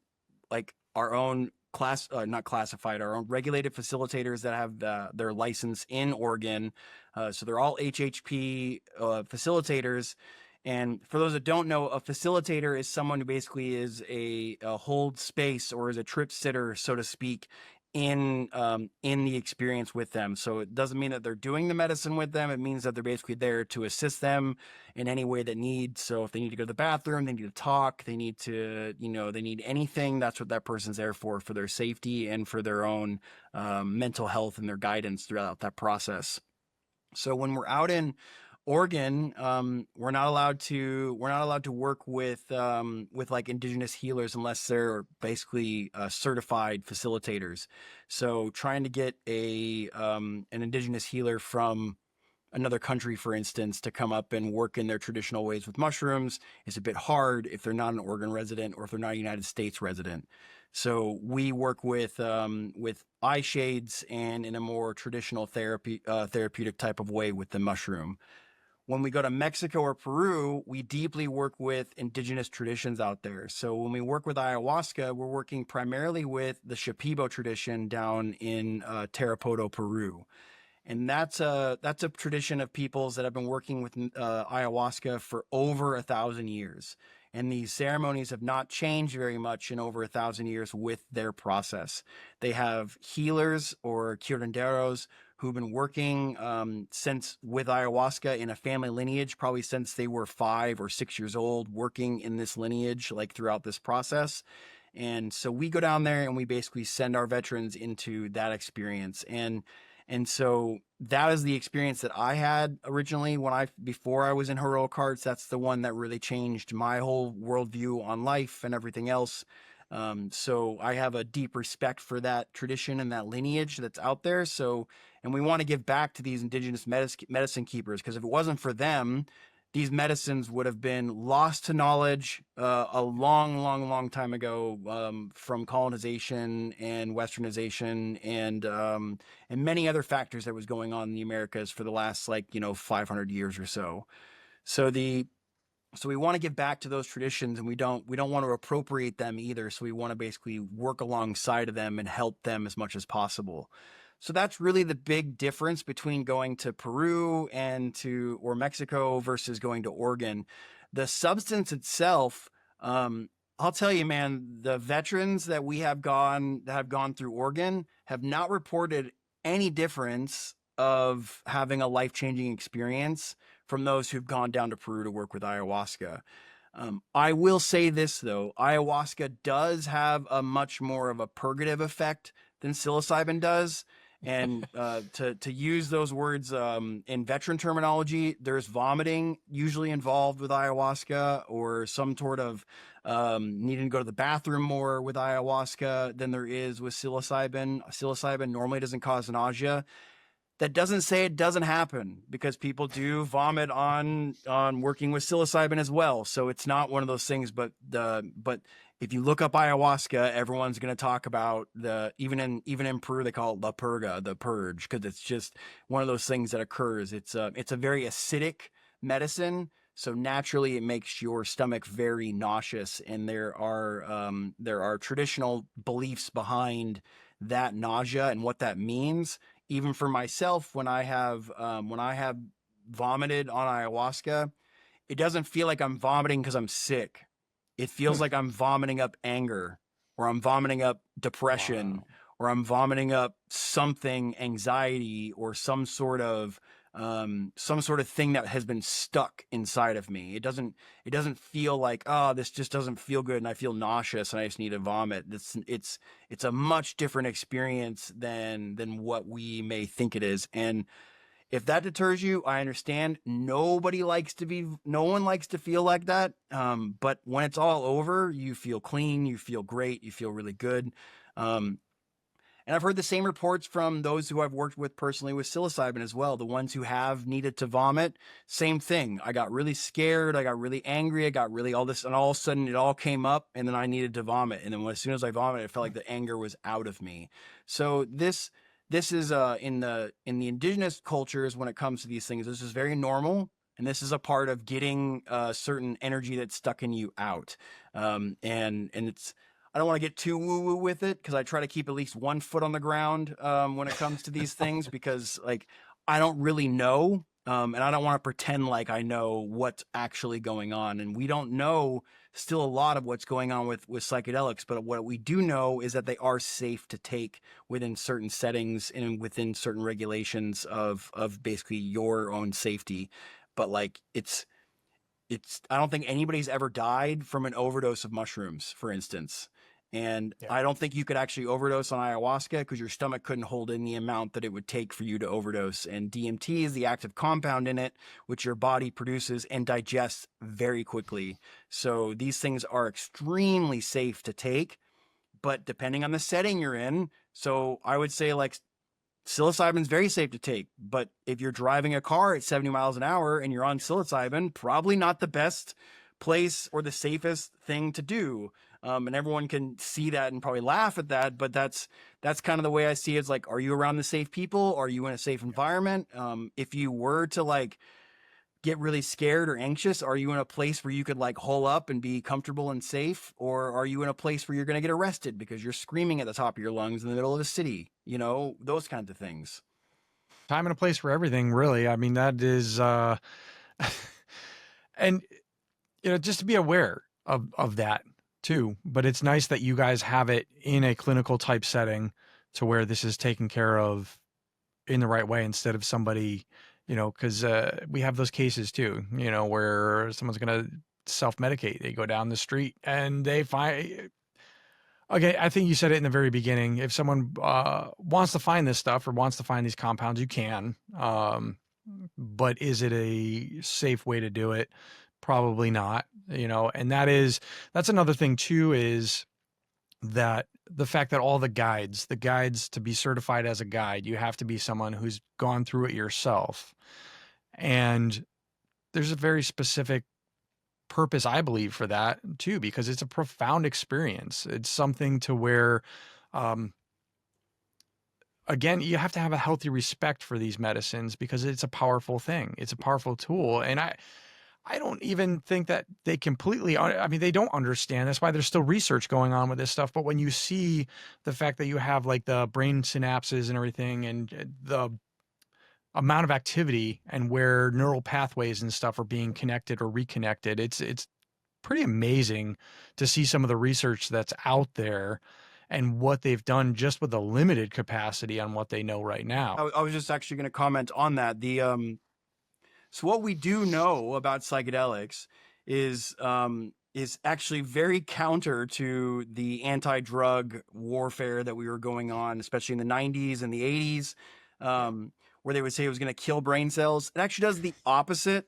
classified, our own regulated facilitators that have their license in Oregon. So they're all HHP facilitators. And for those that don't know, a facilitator is someone who basically is a hold space or is a trip sitter, so to speak, in the experience with them. So it doesn't mean that they're doing the medicine with them. It means that they're basically there to assist them in any way that needs. So if they need to go to the bathroom, they need to talk, they need to, they need anything, that's what that person's there for their safety and for their own mental health and their guidance throughout that process. So when we're out in Oregon, we're not allowed to work with like indigenous healers unless they're basically certified facilitators. So trying to get an indigenous healer from another country, for instance, to come up and work in their traditional ways with mushrooms is a bit hard if they're not an Oregon resident or if they're not a United States resident. So we work with eye shades and in a more traditional therapeutic type of way with the mushroom. When we go to Mexico or Peru, we deeply work with indigenous traditions out there. So when we work with ayahuasca, we're working primarily with the Shipibo tradition down in Tarapoto, Peru. And that's a tradition of peoples that have been working with ayahuasca for over 1,000 years. And these ceremonies have not changed very much in over 1,000 years with their process. They have healers or curanderos who've been working since with ayahuasca in a family lineage, probably since they were 5 or 6 years old, working in this lineage like throughout this process. And so we go down there and we basically send our veterans into that experience. And so that is the experience that I had originally before I was in heroic cards. That's the one that really changed my whole worldview on life and everything else. So I have a deep respect for that tradition and that lineage that's out there. So, and we want to give back to these indigenous medicine keepers, because if it wasn't for them, these medicines would have been lost to knowledge a long, long, long time ago, from colonization and westernization and many other factors that was going on in the Americas for the last 500 years or so. So we want to give back to those traditions, and we don't want to appropriate them either. So we want to basically work alongside of them and help them as much as possible. So that's really the big difference between going to Peru or Mexico versus going to Oregon. The substance itself, I'll tell you, man, the veterans that have gone through Oregon have not reported any difference of having a life-changing experience from those who've gone down to Peru to work with ayahuasca. I will say this though, ayahuasca does have a much more of a purgative effect than psilocybin does. And to use those words in veteran terminology, there's vomiting usually involved with ayahuasca, or some sort of needing to go to the bathroom more with ayahuasca than there is with psilocybin. Psilocybin normally doesn't cause nausea. That doesn't say it doesn't happen, because people do vomit on working with psilocybin as well. So it's not one of those things, but if you look up ayahuasca, everyone's going to talk about even in Peru, they call it la purga, the purge, because it's just one of those things that occurs. It's a very acidic medicine. So naturally it makes your stomach very nauseous. And there are traditional beliefs behind that nausea and what that means. Even for myself, when I have vomited on ayahuasca, it doesn't feel like I'm vomiting because I'm sick. It feels like I'm vomiting up anger, or I'm vomiting up depression, Wow. or I'm vomiting up something, anxiety, or some sort of thing that has been stuck inside of me. It doesn't feel like, oh, this just doesn't feel good and I feel nauseous and I just need to vomit. It's a much different experience than what we may think it is. And if that deters you, I understand. No one likes to feel like that. But when it's all over, you feel clean, you feel great, you feel really good. And I've heard the same reports from those who I've worked with personally with psilocybin as well. The ones who have needed to vomit, same thing. I got really scared. I got really angry. I got really all this, and all of a sudden it all came up, and then I needed to vomit. And then as soon as I vomited, it felt like the anger was out of me. So this is in the indigenous cultures, when it comes to these things, this is very normal. And this is a part of getting certain energy that's stuck in you out. And it's, I don't want to get too woo-woo with it, because I try to keep at least 1 foot on the ground when it comes to these things, because I don't really know. And I don't want to pretend like I know what's actually going on. And we don't know still a lot of what's going on with psychedelics. But what we do know is that they are safe to take within certain settings and within certain regulations of basically your own safety. But it's I don't think anybody's ever died from an overdose of mushrooms, for instance. And Yeah. I don't think you could actually overdose on ayahuasca, because your stomach couldn't hold in the amount that it would take for you to overdose. And DMT is the active compound in it, which your body produces and digests very quickly. So these things are extremely safe to take, but depending on the setting you're in. So I would say psilocybin is very safe to take, but if you're driving a car at 70 miles an hour and you're on psilocybin, probably not the best place or the safest thing to do. And everyone can see that and probably laugh at that, but that's kind of the way I see it. It's like, are you around the safe people? Are you in a safe environment? If you were to get really scared or anxious, are you in a place where you could hole up and be comfortable and safe? Or are you in a place where you're going to get arrested because you're screaming at the top of your lungs in the middle of the city? Those kinds of things. Time and a place for everything, really. I mean, that is, and just to be aware of that too. But it's nice that you guys have it in a clinical type setting to where this is taken care of in the right way instead of somebody, because we have those cases too, where someone's gonna self-medicate. They go down the street and they find. Okay, I think you said it in the very beginning. If someone wants to find this stuff or wants to find these compounds, you can. But is it a safe way to do it? Probably not. And that's another thing too, is that the fact that all the guides to be certified as a guide, you have to be someone who's gone through it yourself. And there's a very specific purpose, I believe, for that too, because it's a profound experience. It's something to where, um, again, you have to have a healthy respect for these medicines because it's a powerful thing. It's a powerful tool. And I don't even think that they completely, I mean, they don't understand. That's why there's still research going on with this stuff. But when you see the fact that you have like the brain synapses and everything and the amount of activity and where neural pathways and stuff are being connected or reconnected, it's pretty amazing to see some of the research that's out there and what they've done just with a limited capacity on what they know right now. I was just actually going to comment on that. So what we do know about psychedelics is actually very counter to the anti-drug warfare that we were going on, especially in the 90s and the 80s, where they would say it was going to kill brain cells. It actually does the opposite.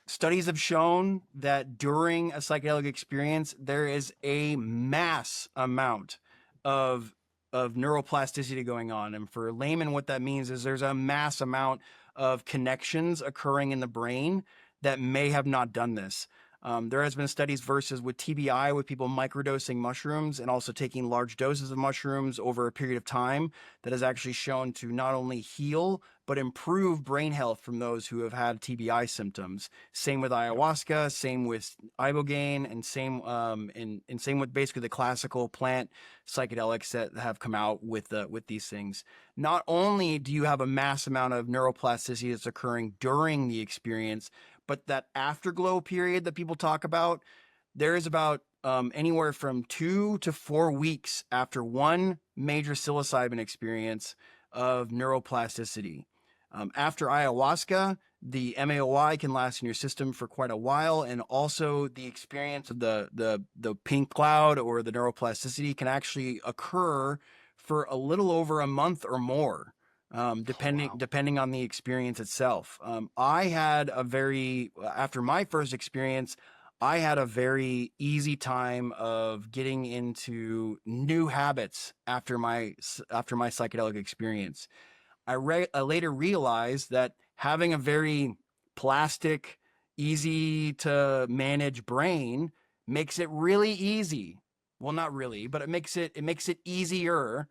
Studies have shown that during a psychedelic experience, there is a mass amount of neuroplasticity going on. And for laymen, what that means is there's a mass amount of connections occurring in the brain that may have not done this. There has been studies versus with TBI with people microdosing mushrooms and also taking large doses of mushrooms over a period of time that has actually shown to not only heal but improve brain health from those who have had TBI symptoms. Same with ayahuasca, same with ibogaine, and same with basically the classical plant psychedelics that have come out with these things. Not only do you have a mass amount of neuroplasticity that's occurring during the experience, but that afterglow period that people talk about, there is about anywhere from 2 to 4 weeks after one major psilocybin experience of neuroplasticity. After ayahuasca, the MAOI can last in your system for quite a while, and also the experience of the pink cloud or the neuroplasticity can actually occur for a little over a month or more. Depending on the experience itself. After my first experience, I had a very easy time of getting into new habits after my psychedelic experience. I later realized that having a very plastic, easy to manage brain makes it really easy. Well, not really, but it makes it easier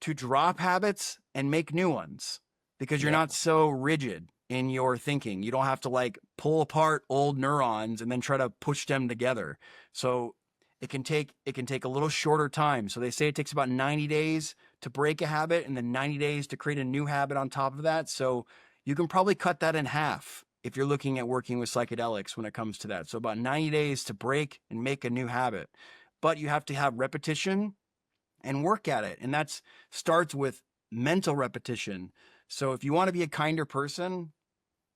to drop habits and make new ones because you're not so rigid in your thinking. You don't have to like pull apart old neurons and then try to push them together. So it can take a little shorter time. So they say it takes about 90 days to break a habit and then 90 days to create a new habit on top of that. So you can probably cut that in half if you're looking at working with psychedelics when it comes to that. So about 90 days to break and make a new habit. But you have to have repetition and work at it. And that starts with mental repetition. So if you want to be a kinder person,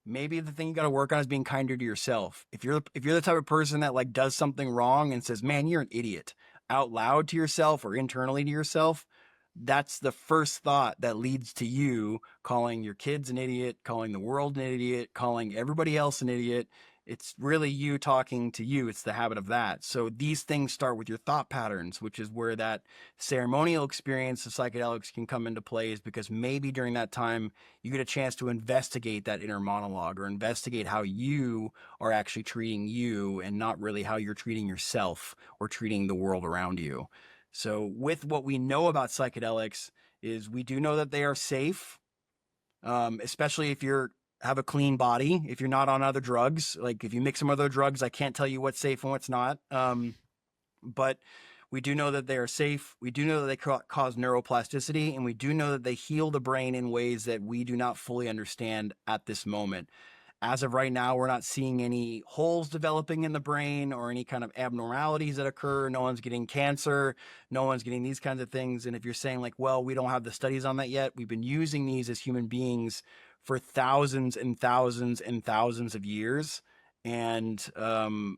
maybe the thing you got to work on is being kinder to yourself. If you're the type of person that like does something wrong and says, "Man, you're an idiot," out loud to yourself or internally to yourself, that's the first thought that leads to you calling your kids an idiot, calling the world an idiot, calling everybody else an idiot. It's really you talking to you. It's the habit of that. So these things start with your thought patterns, which is where that ceremonial experience of psychedelics can come into play, is because maybe during that time you get a chance to investigate that inner monologue or investigate how you are actually treating you and not really how you're treating yourself or treating the world around you. So with what we know about psychedelics is we do know that they are safe, especially if you're have a clean body, if you're not on other drugs. Like if you mix some other drugs, I can't tell you what's safe and what's not. But We do know that they are safe. We do know that they cause neuroplasticity, and we do know that they heal the brain in ways that we do not fully understand at this moment. As of right now, we're not seeing any holes developing in the brain or any kind of abnormalities that occur. No one's getting cancer. No one's getting these kinds of things. And if you're saying like, well, we don't have the studies on that yet, we've been using these as human beings for thousands and thousands and thousands of years. And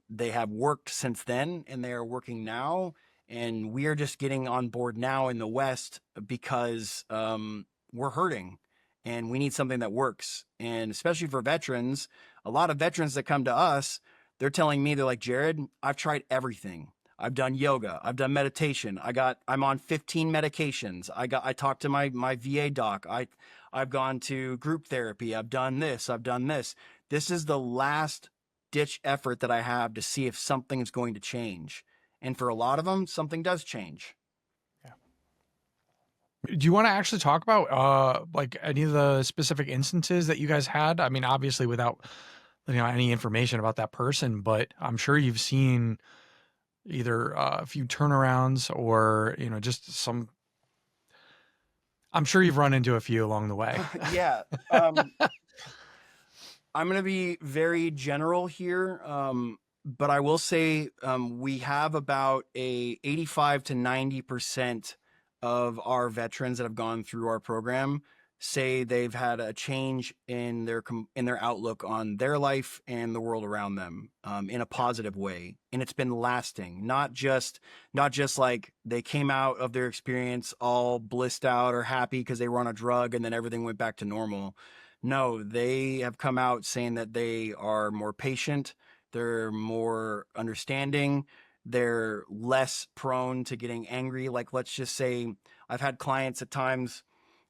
they have worked since then, and they are working now. And we are just getting on board now in the West because we're hurting and we need something that works. And especially for veterans, a lot of veterans that come to us, they're telling me, they're like, Jared, I've tried everything. I've done yoga. I've done meditation. I'm on 15 medications. I talked to my VA doc. I've gone to group therapy. I've done this. I've done this. This is the last ditch effort that I have to see if something is going to change. And for a lot of them, something does change. Do you want to actually talk about like any of the specific instances that you guys had? I mean, obviously without any information about that person, but I'm sure you've seen either a few turnarounds or just some. I'm sure you've run into a few along the way. Yeah. I'm going to be very general here, but I will say we have about a 85 to 90% of our veterans that have gone through our program say they've had a change in their outlook on their life and the world around them in a positive way, and it's been lasting. Not just like they came out of their experience all blissed out or happy because they were on a drug and then everything went back to normal. No, they have come out saying that they are more patient, they're more understanding, they're less prone to getting angry. Like, let's just say I've had clients at times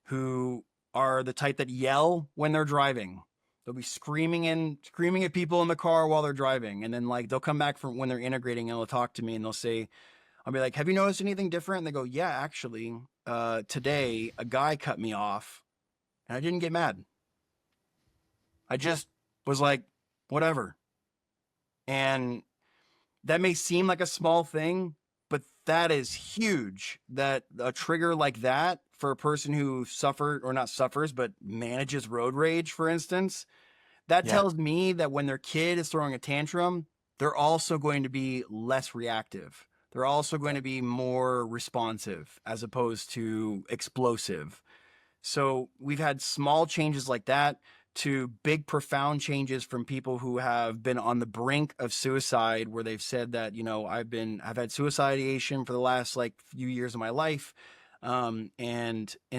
who are the type that yell when they're driving. They'll be screaming at people in the car while they're driving. And then like they'll come back from when they're integrating and they'll talk to me and they'll say, I'll be like, have you noticed anything different? And they go, yeah, actually, today a guy cut me off and I didn't get mad. I just was like, whatever. And that may seem like a small thing, but that is huge. That a trigger like that for a person who suffered, or not suffers, but manages road rage, for instance, that tells me that when their kid is throwing a tantrum, they're also going to be less reactive. They're also going to be more responsive as opposed to explosive. So we've had small changes like that to big, profound changes from people who have been on the brink of suicide, where they've said that, I've had suicide ideation for the last like few years of my life. And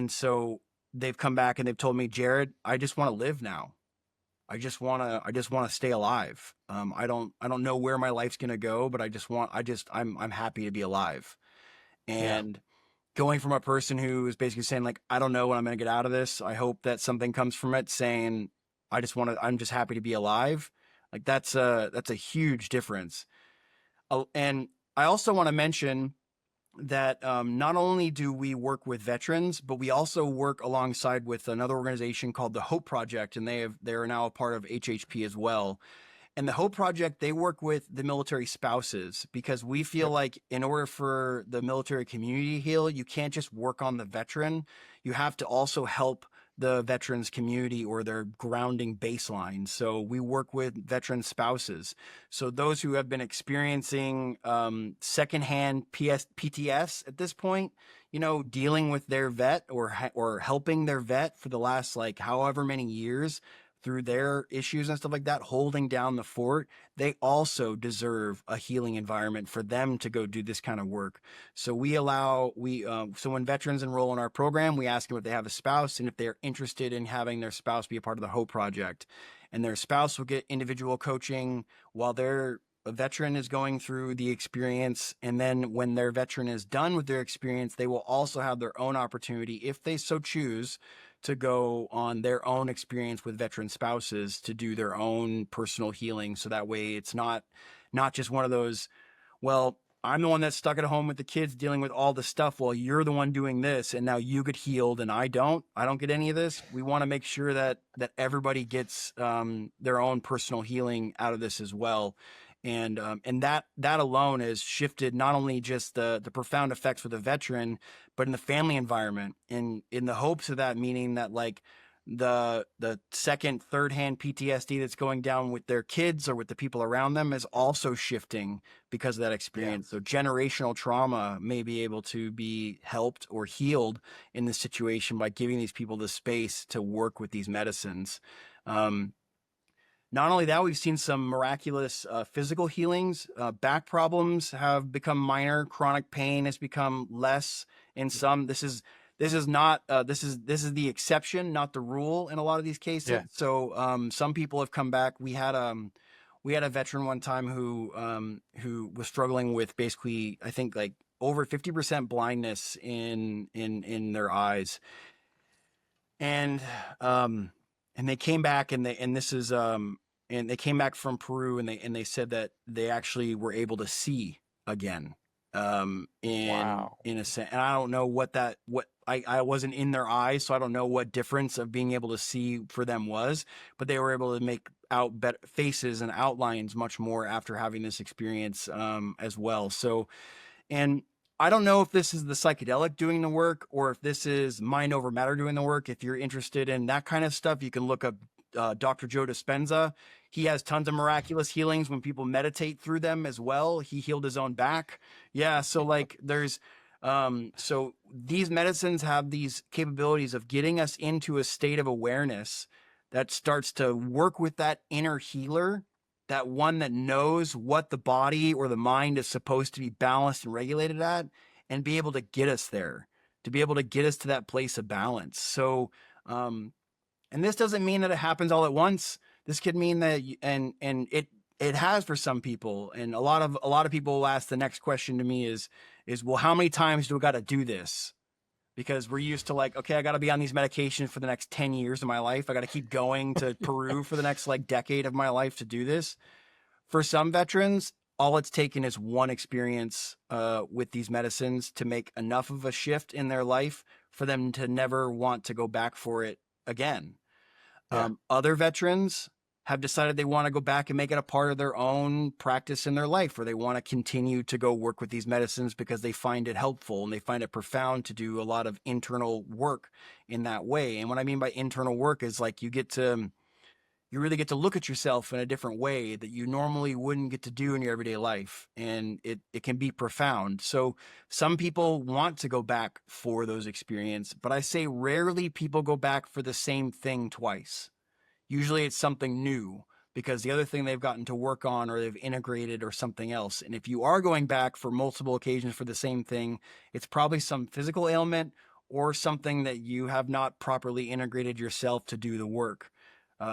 so they've come back and they've told me, Jared, I just want to live now. I just want to stay alive. I don't know where my life's going to go, but I'm happy to be alive. And going from a person who is basically saying like, I don't know when I'm going to get out of this. I hope that something comes from it saying, I'm just happy to be alive. Like that's a huge difference. And I also want to mention that not only do we work with veterans, but we also work alongside with another organization called the Hope Project, and they are now a part of HHP as well. And the Hope Project, they work with the military spouses, because we feel like in order for the military community to heal, you can't just work on the veteran. You have to also help the veterans community or their grounding baseline. So we work with veteran spouses. So those who have been experiencing secondhand PTS at this point, dealing with their vet or helping their vet for the last like however many years through their issues and stuff like that, holding down the fort, they also deserve a healing environment for them to go do this kind of work. So so when veterans enroll in our program, we ask them if they have a spouse and if they're interested in having their spouse be a part of the Hope Project. And their spouse will get individual coaching while their veteran is going through the experience. And then when their veteran is done with their experience, they will also have their own opportunity, if they so choose, to go on their own experience with veteran spouses to do their own personal healing. So that way it's not just one of those, well, I'm the one that's stuck at home with the kids dealing with all the stuff while you're the one doing this, and now you get healed and I don't get any of this. We want to make sure that everybody gets their own personal healing out of this as well. And that alone has shifted not only just the profound effects for the veteran, but in the family environment, in the hopes of that, meaning that like the second, third hand PTSD that's going down with their kids or with the people around them is also shifting because of that Yeah. experience. So generational trauma may be able to be helped or healed in this situation by giving these people the space to work with these medicines. Um, Not only that, we've seen some miraculous physical healings. Back problems have become minor. Chronic pain has become less in some. This is not this is the exception, not the rule in a lot of these cases. Yeah. So some people have come back. We had a veteran one time who was struggling with basically, I think, like over 50% blindness in their eyes, and um and they came back, and they came back from Peru, and they said that they actually were able to see again, Wow. in a sense. And I don't know what I wasn't in their eyes, so I don't know what difference of being able to see for them was, but they were able to make out better faces and outlines much more after having this experience, as well. So, and I don't know if this is the psychedelic doing the work or if this is mind over matter doing the work. If you're interested in that kind of stuff, you can look up Dr. Joe Dispenza. He has tons of miraculous healings when people meditate through them as well. He healed his own back. Yeah. So like so these medicines have these capabilities of getting us into a state of awareness that starts to work with that inner healer, that one that knows what the body or the mind is supposed to be balanced and regulated at, and be able to get us there, to be able to get us to that place of balance. So, and this doesn't mean that it happens all at once. This could mean that, and it has for some people. And a lot of people will ask the next question to me is, well, how many times do I got to do this? Because we're used to like, okay, I got to be on these medications for the next 10 years of my life. I got to keep going to Peru for the next like decade of my life to do this. For some veterans, all it's taken is one experience with these medicines to make enough of a shift in their life for them to never want to go back for it again. Yeah. Other veterans have decided they want to go back and make it a part of their own practice in their life, or they want to continue to go work with these medicines because they find it helpful and they find it profound to do a lot of internal work in that way. And what I mean by internal work is like you really get to look at yourself in a different way that you normally wouldn't get to do in your everyday life. And it can be profound. So some people want to go back for those experiences, but I say rarely people go back for the same thing twice. Usually it's something new because the other thing they've gotten to work on or they've integrated or something else. And if you are going back for multiple occasions for the same thing, it's probably some physical ailment or something that you have not properly integrated yourself to do the work.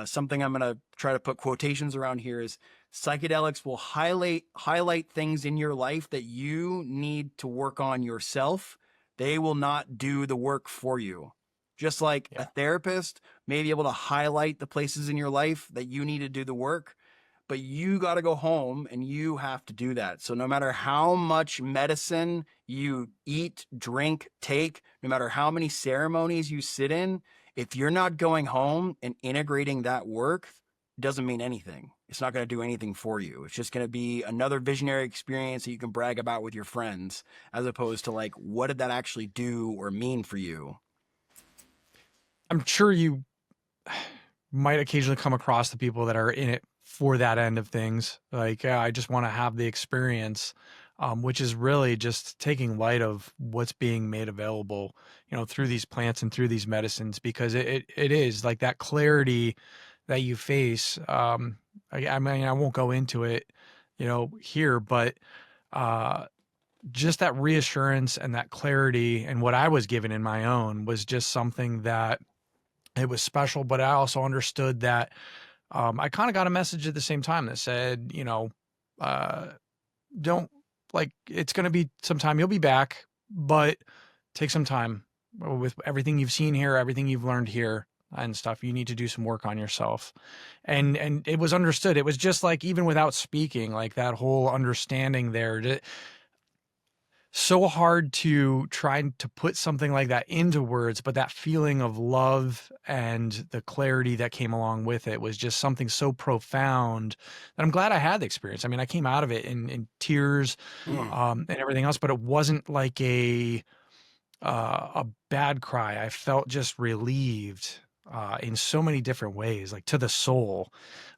Something I'm going to try to put quotations around here is psychedelics will highlight things in your life that you need to work on yourself. They will not do the work for you. Just like a Yeah. therapist may be able to highlight the places in your life that you need to do the work, but you got to go home and you have to do that. So no matter how much medicine you eat, drink, take, no matter how many ceremonies you sit in, if you're not going home and integrating that work, it doesn't mean anything. It's not going to do anything for you. It's just going to be another visionary experience that you can brag about with your friends, as opposed to like, what did that actually do or mean for you? I'm sure you might occasionally come across the people that are in it for that end of things. Like, yeah, I just want to have the experience, which is really just taking light of what's being made available, through these plants and through these medicines, because it is like that clarity that you face. I mean, I won't go into it, here, but uh, just that reassurance and that clarity and what I was given in my own was just something that it was special. But I also understood that I kind of got a message at the same time that said, uh, don't like it's going to be some time. You'll be back, but take some time with everything you've seen here, everything you've learned here and stuff. You need to do some work on yourself. And it was understood. It was just like, even without speaking, like that whole understanding there. so hard to try to put something like that into words, but that feeling of love and the clarity that came along with it was just something so profound that I'm glad I had the experience. I mean, I came out of it in tears, and everything else, but it wasn't like a bad cry. I felt just relieved, in so many different ways, like to the soul.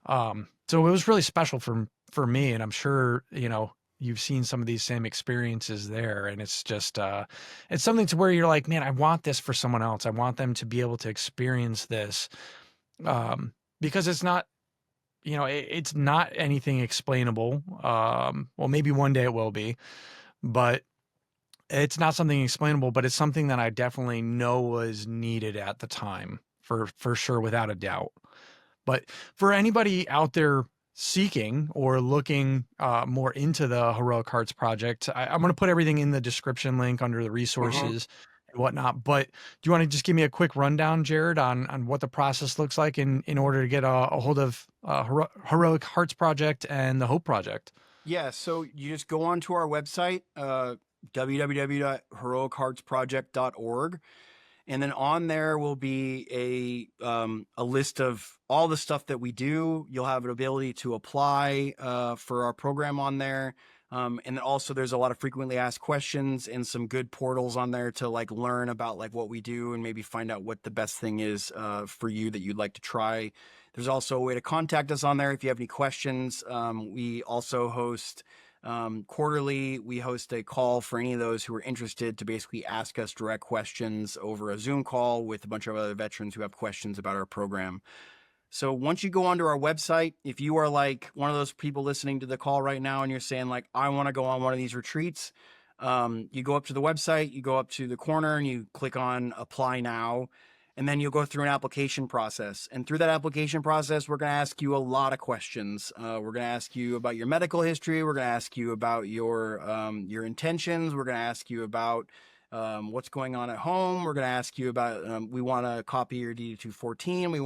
So it was really special for me, and I'm sure, you've seen some of these same experiences there, and it's just, it's something to where you're like, man, I want this for someone else. I want them to be able to experience this, because it's not, it's not anything explainable. Well, maybe one day it will be, but it's not something explainable, but it's something that I definitely know was needed at the time, for sure, without a doubt. But for anybody out there seeking or looking, more into the Heroic Hearts Project, I'm going to put everything in the description link under the Mhm. resources and whatnot. But do you want to just give me a quick rundown, Jared, on what the process looks like in order to get a hold of, Heroic Hearts Project and the Hope Project? Yeah, so you just go onto our website, www.heroicheartsproject.org, and then on there will be a list of all the stuff that we do. You'll have an ability to apply for our program on there. And then also there's a lot of frequently asked questions and some good portals on there to like learn about like what we do and maybe find out what the best thing is for you that you'd like to try. There's also a way to contact us on there if you have any questions. We also host quarterly, we host a call for any of those who are interested to basically ask us direct questions over a Zoom call with a bunch of other veterans who have questions about our program. So once you go onto our website, if you are like one of those people listening to the call right now and you're saying like, I want to go on one of these retreats, you go up to the website, you go up to the corner and you click on apply now, and then you'll go through an application process. And through that application process, we're going to ask you a lot of questions. We're going to ask you about your medical history. We're going to ask you about your intentions. We're going to ask you about what's going on at home. We're going to ask you about, we want to copy your DD-214. We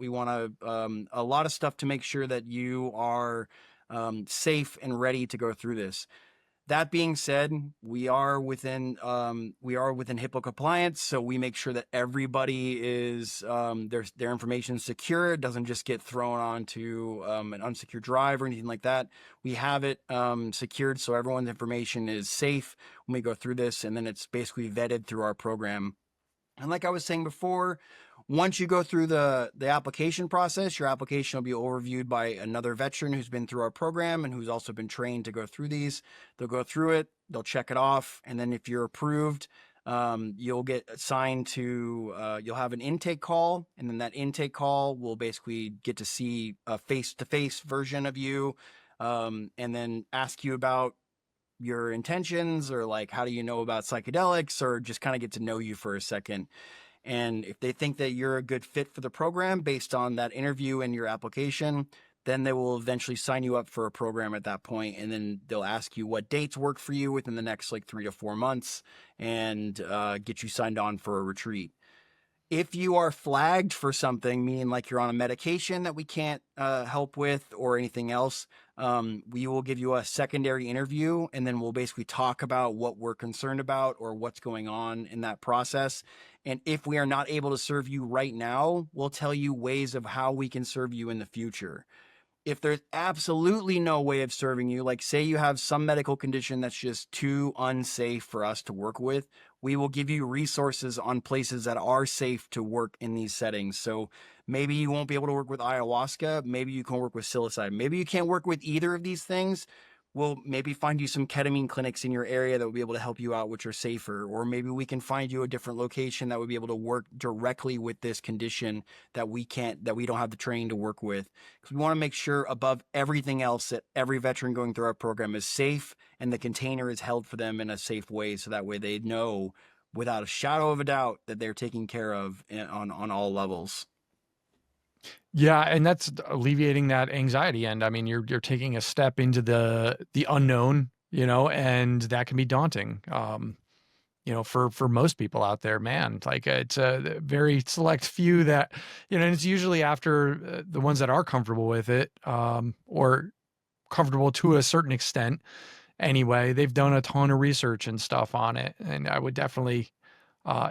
want a lot of stuff to make sure that you are safe and ready to go through this. That being said, we are within HIPAA compliance, so we make sure that everybody is their information is secure. It doesn't just get thrown onto an unsecured drive or anything like that. We have it secured so everyone's information is safe when we go through this, and then it's basically vetted through our program. And like I was saying before, once you go through the application process, your application will be overviewed by another veteran who's been through our program and who's also been trained to go through these. They'll go through it, they'll check it off, and then if you're approved, you'll get assigned to, you'll have an intake call, and then that intake call will basically get to see a face-to-face version of you, and then ask you about your intentions or like how do you know about psychedelics, or just kind of get to know you for a second. And if they think that you're a good fit for the program based on that interview and your application, then they will eventually sign you up for a program at that point. And then they'll ask you what dates work for you within the next like 3 to 4 months, and get you signed on for a retreat. If you are flagged for something, meaning like you're on a medication that we can't help with or anything else, we will give you a secondary interview, and then we'll basically talk about what we're concerned about or what's going on in that process. And if we are not able to serve you right now, we'll tell you ways of how we can serve you in the future. If there's absolutely no way of serving you, like say you have some medical condition that's just too unsafe for us to work with, we will give you resources on places that are safe to work in these settings. So maybe you won't be able to work with ayahuasca. Maybe you can work with psilocybin. Maybe you can't work with either of these things. We'll maybe find you some ketamine clinics in your area that will be able to help you out, which are safer. Or maybe we can find you a different location that would be able to work directly with this condition that we don't have the training to work with. Because we want to make sure above everything else that every veteran going through our program is safe and the container is held for them in a safe way. So that way they know without a shadow of a doubt that they're taken care of on all levels. Yeah, and that's alleviating that anxiety. And I mean, you're taking a step into the unknown, and that can be daunting. For most people out there, man, like it's a very select few that, and it's usually after the ones that are comfortable with it, or comfortable to a certain extent, anyway. They've done a ton of research and stuff on it. And I would definitely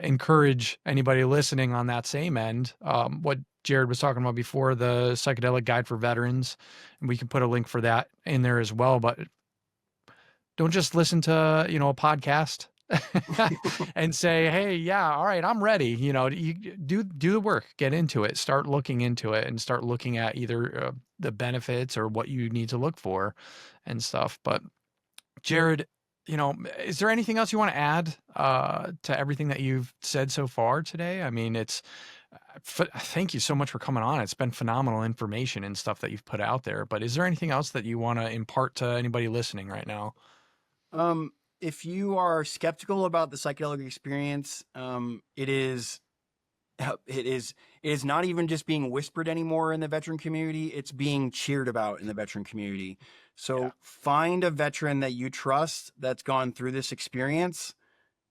encourage anybody listening on that same end, what Jared was talking about before, the Psychedelic Guide for Veterans. And we can put a link for that in there as well. But don't just listen to, a podcast and say, hey, yeah, all right, I'm ready. You do the work, get into it, start looking into it, and start looking at either the benefits or what you need to look for and stuff. But Jared, is there anything else you want to add to everything that you've said so far today? I mean, thank you so much for coming on. It's been phenomenal information and stuff that you've put out there. But is there anything else that you want to impart to anybody listening right now? If you are skeptical about the psychedelic experience, it is not even just being whispered anymore in the veteran community. It's being cheered about in the veteran community. So find a veteran that you trust that's gone through this experience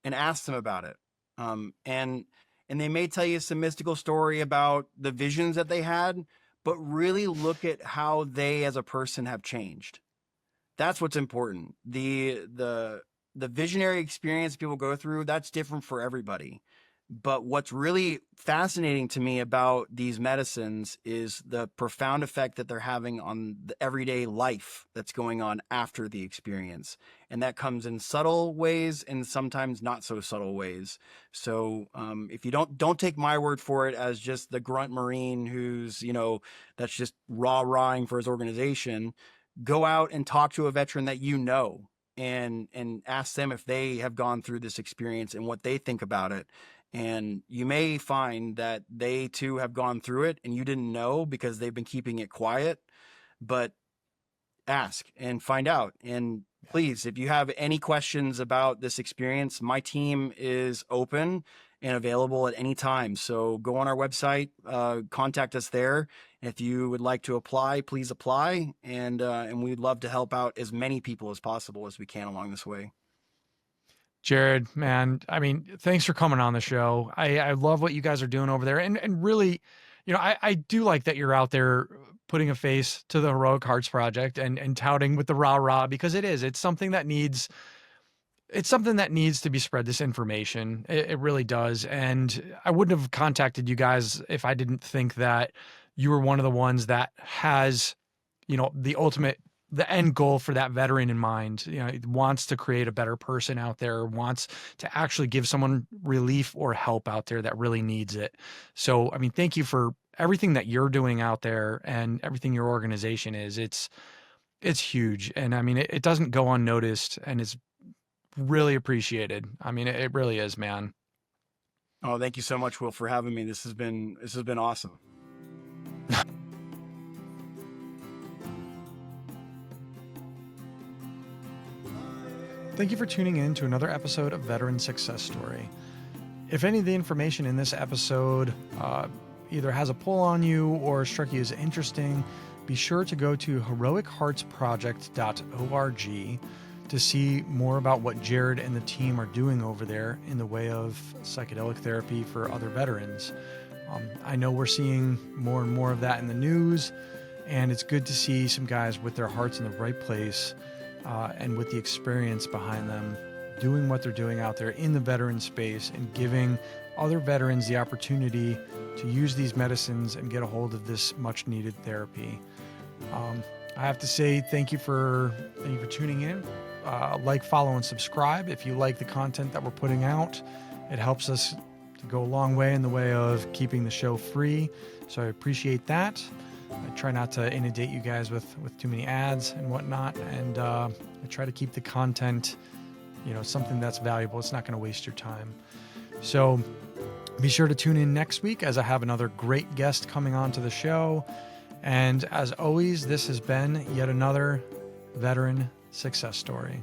and ask them about it. And they may tell you some mystical story about the visions that they had, but really look at how they as a person have changed. That's what's important. The visionary experience people go through, that's different for everybody. But what's really fascinating to me about these medicines is the profound effect that they're having on the everyday life that's going on after the experience. And that comes in subtle ways and sometimes not so subtle ways. So if you don't take my word for it as just the grunt Marine who's, that's just rah-rahing for his organization, go out and talk to a veteran that and ask them if they have gone through this experience and what they think about it. And you may find that they too have gone through it and you didn't know because they've been keeping it quiet. But ask and find out. And please, if you have any questions about this experience, my team is open and available at any time. So go on our website, contact us there. If you would like to apply, please apply. And we'd love to help out as many people as possible as we can along this way. Jared, man, I mean, thanks for coming on the show. I love what you guys are doing over there. And really, I do like that you're out there putting a face to the Heroic Hearts Project and touting with the rah-rah, because it's something that needs to be spread, this information. It really does. And I wouldn't have contacted you guys if I didn't think that you were one of the ones that has, the end goal for that veteran in mind. Wants to create a better person out there, wants to actually give someone relief or help out there that really needs it. So, I mean, thank you for everything that you're doing out there and everything your organization is. It's huge. And I mean, it doesn't go unnoticed, and it's really appreciated. I mean, it really is, man. Oh, thank you so much, Will, for having me. This has been awesome. Thank you for tuning in to another episode of Veteran Success Story. If any of the information in this episode either has a pull on you or struck you as interesting, be sure to go to heroicheartsproject.org to see more about what Jared and the team are doing over there in the way of psychedelic therapy for other veterans. I know we're seeing more and more of that in the news, and it's good to see some guys with their hearts in the right place and with the experience behind them doing what they're doing out there in the veteran space and giving other veterans the opportunity to use these medicines and get a hold of this much needed therapy. I have to say thank you for tuning in. Like, follow, and subscribe if you like the content that we're putting out. It helps us to go a long way in the way of keeping the show free. So I appreciate that. I try not to inundate you guys with too many ads and whatnot. And I try to keep the content, something that's valuable. It's not going to waste your time. So be sure to tune in next week as I have another great guest coming on to the show. And as always, this has been yet another veteran success story.